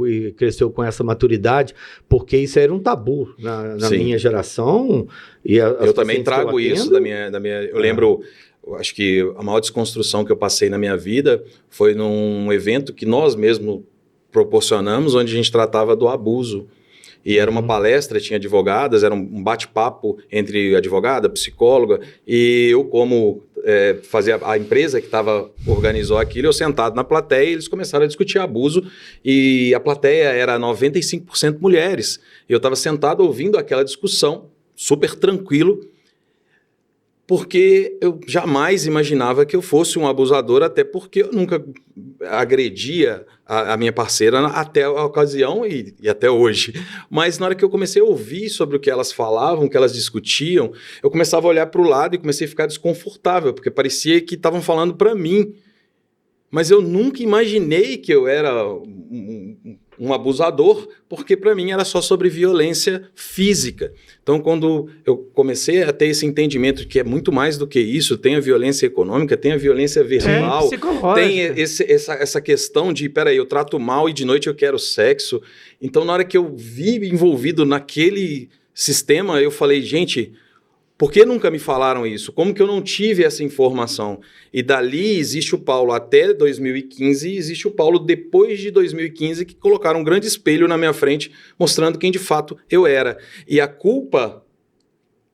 com essa maturidade, porque isso era um tabu na minha geração. E eu também trago isso da minha. Eu lembro, acho que a maior desconstrução que eu passei na minha vida foi num evento que nós mesmos proporcionamos, onde a gente tratava do abuso. E era uma palestra, tinha advogadas, era um bate-papo entre advogada, psicóloga, e eu, como fazia a empresa que organizou aquilo, eu sentado na plateia, e eles começaram a discutir abuso, e a plateia era 95% mulheres. E eu estava sentado ouvindo aquela discussão, super tranquilo, porque eu jamais imaginava que eu fosse um abusador, até porque eu nunca agredia a minha parceira até a ocasião e até hoje. Mas na hora que eu comecei a ouvir sobre o que elas falavam, o que elas discutiam, eu começava a olhar para o lado e comecei a ficar desconfortável, porque parecia que estavam falando para mim. Mas eu nunca imaginei que eu era um abusador, porque para mim era só sobre violência física. Então, quando eu comecei a ter esse entendimento de que é muito mais do que isso, tem a violência econômica, tem a violência verbal, tem essa questão de, peraí, eu trato mal e de noite eu quero sexo. Então, na hora que eu vi envolvido naquele sistema, eu falei, gente, por que nunca me falaram isso? Como que eu não tive essa informação? E dali existe o Paulo até 2015 e existe o Paulo depois de 2015 que colocaram um grande espelho na minha frente mostrando quem de fato eu era. E a culpa,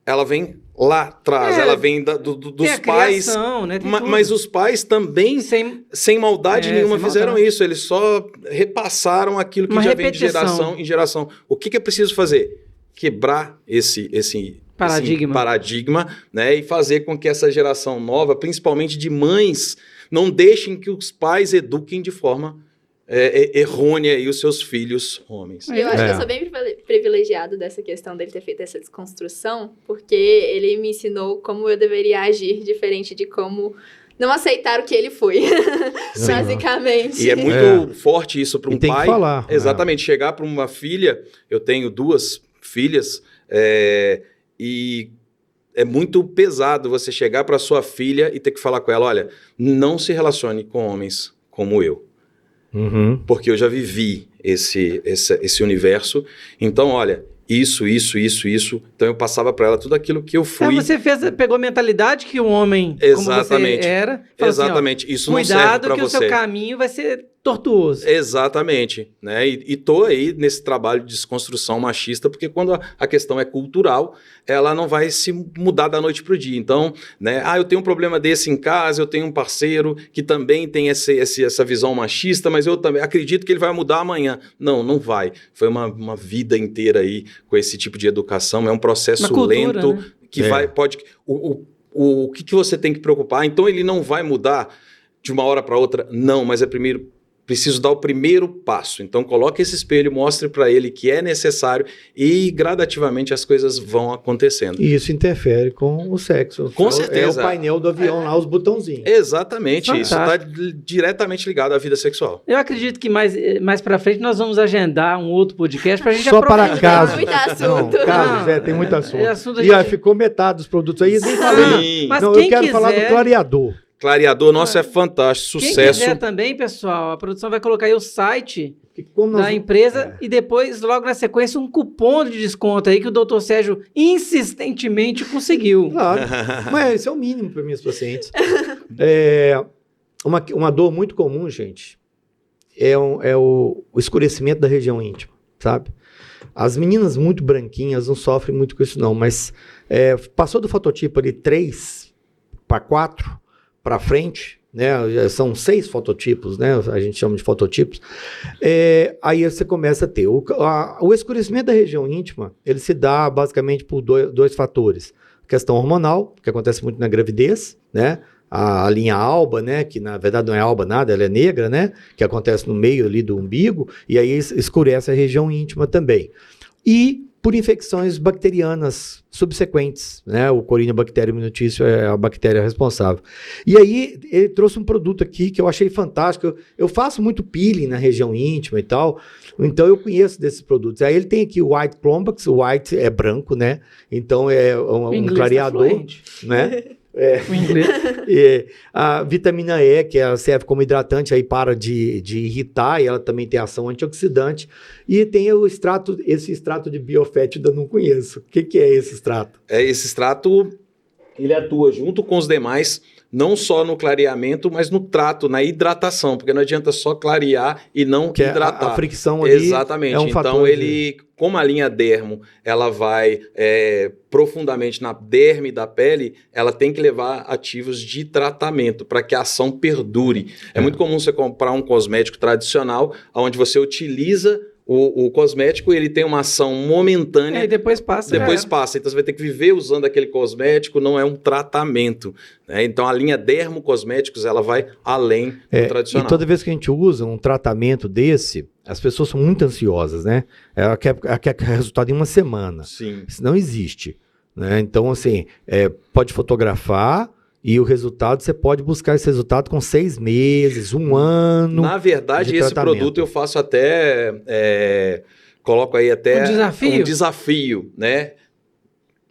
ela vem lá atrás, ela vem dos pais. Criação, né? Mas os pais também, sem maldade nenhuma, fizeram isso. Eles só repassaram aquilo que já vem de geração em geração. O que é preciso fazer? Quebrar esse paradigma, né, e fazer com que essa geração nova, principalmente de mães, não deixem que os pais eduquem de forma errônea aí os seus filhos homens. Eu acho que eu sou bem privilegiado dessa questão dele ter feito essa desconstrução, porque ele me ensinou como eu deveria agir diferente de como não aceitar o que ele foi, basicamente. E é muito forte isso para um pai. Tem que falar. Exatamente, chegar para uma filha, eu tenho 2 filhas, e é muito pesado você chegar para sua filha e ter que falar com ela, olha, não se relacione com homens como eu. Porque eu já vivi esse universo. Então, olha, isso. Então eu passava para ela tudo aquilo que eu fui. Você pegou a mentalidade que o homem, exatamente, como você era. Exatamente, assim, ó, isso não serve para você. Cuidado que o seu caminho vai ser tortuoso. Exatamente, né? E tô aí nesse trabalho de desconstrução machista, porque quando a questão é cultural, ela não vai se mudar da noite pro dia. Então, né? Eu tenho um problema desse em casa, eu tenho um parceiro que também tem essa visão machista, mas eu também acredito que ele vai mudar amanhã. Não vai. Foi uma vida inteira aí com esse tipo de educação, é um processo cultura, lento, né? que pode... O que você tem que preocupar? Então, ele não vai mudar de uma hora para outra? Não, mas preciso dar o primeiro passo. Então, coloque esse espelho, mostre para ele que é necessário e gradativamente as coisas vão acontecendo. E isso interfere com o sexo. Com certeza. É o painel do avião lá, os botãozinhos. Exatamente. Fantástico. Isso está diretamente ligado à vida sexual. Eu acredito que mais para frente nós vamos agendar um outro podcast para a gente Só para aprofundar. casos. Muito assunto. Não, casos, Não, tem muito assunto. assunto a E gente- ficou metade dos produtos aí. Nem falei. Sim. Mas Não, quem eu quero falar do quiser- clareador. Clareador, nosso, é fantástico. Quem Sucesso. quiser também, pessoal, a produção vai colocar aí o site Que como da nós- empresa e depois, logo na sequência, um cupom de desconto aí que o Dr. Sérgio insistentemente conseguiu. Claro, mas esse é o mínimo para minhas pacientes. Uma dor muito comum, gente, é o escurecimento da região íntima, sabe? As meninas muito branquinhas não sofrem muito com isso não, mas passou do fototipo ali 3 para 4 para frente, né? Já são 6 fototipos, né? A gente chama de fototipos. Aí você começa a ter o escurecimento da região íntima, ele se dá basicamente por dois fatores. Questão hormonal, que acontece muito na gravidez, né? A linha alba, né? Que na verdade não é alba nada, ela é negra, né? Que acontece no meio ali do umbigo, e aí escurece a região íntima também. E por infecções bacterianas subsequentes, né? O Corynebacterium minutício é a bactéria responsável. E aí ele trouxe um produto aqui que eu achei fantástico. Eu faço muito peeling na região íntima e tal, então eu conheço desses produtos. Aí ele tem aqui o White Clombax, o White é branco, né? Então é O um inglês tá clareador, fluente. né? O inglês. A vitamina E, que ela serve como hidratante, aí para de irritar, e ela também tem ação antioxidante. E tem esse extrato de biofétida, eu não conheço. O que é esse extrato? Esse extrato, ele atua junto com os demais, não só no clareamento, mas no trato, na hidratação, porque não adianta só clarear e não Que hidratar. a fricção ali Exatamente. é um Então, fator como a linha dermo, ela vai profundamente na derme da pele, ela tem que levar ativos de tratamento para que a ação perdure. É muito comum você comprar um cosmético tradicional, onde você utiliza o cosmético, ele tem uma ação momentânea. E depois passa. Depois passa, então você vai ter que viver usando aquele cosmético, não é um tratamento, né? Então a linha Dermo Cosméticos, ela vai além do tradicional. E toda vez que a gente usa um tratamento desse, as pessoas são muito ansiosas, né? Ela quer resultado em uma semana. Sim. Isso não existe, né? Então, assim, pode fotografar e o resultado, você pode buscar esse resultado com 6 meses, 1 ano. Na verdade, de esse tratamento. produto eu faço até... coloco aí até Um desafio, né?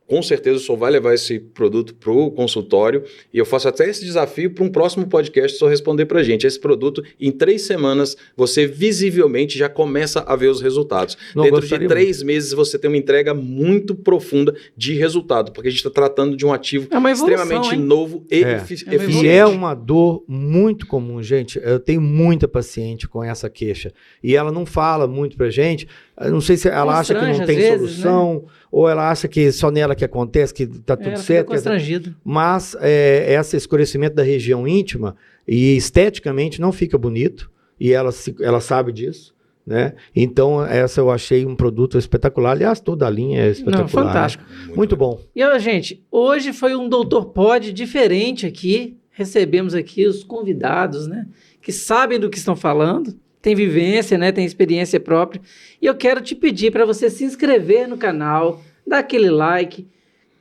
Com certeza o senhor vai levar esse produto para o consultório e eu faço até esse desafio para um próximo podcast só responder para a gente. Esse produto, em 3 semanas, você visivelmente já começa a ver os resultados. Não, Dentro de gostaria 3 meses você tem uma entrega muito profunda de resultado, porque a gente está tratando de um ativo É uma evolução, extremamente hein? novo e uma eficiente. E é uma dor muito comum, gente. Eu tenho muita paciente com essa queixa. E ela não fala muito pra gente. Eu não sei se ela acha que Constrange, não tem às vezes, solução, ou ela acha que só nela que acontece, que tá tudo Ela fica certo. constrangido. Mas esse escurecimento da região íntima, e esteticamente não fica bonito, e ela sabe disso, né? Então, essa eu achei um produto espetacular. Aliás, toda a linha é espetacular. Não, fantástico. Muito bom. E, gente, hoje foi um Doutor Pod diferente aqui. Recebemos aqui os convidados, né? Que sabem do que estão falando, tem vivência, né? Tem experiência própria. E eu quero te pedir para você se inscrever no canal, dar aquele like.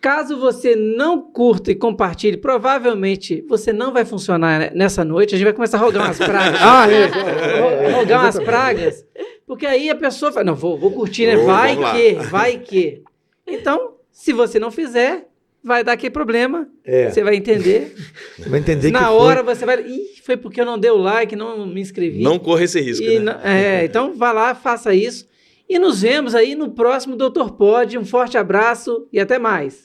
Caso você não curta e compartilhe, provavelmente você não vai funcionar nessa noite. A gente vai começar a rogar umas pragas. Rogar umas pragas. Porque aí a pessoa fala, não, vou curtir, né? Vai que. Então, se você não fizer, vai dar aquele problema. Você vai entender. Vai entender Na que hora você vai... foi porque eu não dei o like, não me inscrevi. Não corra esse risco, né? Então, vá lá, faça isso. E nos vemos aí no próximo Doutor Pod. Um forte abraço e até mais.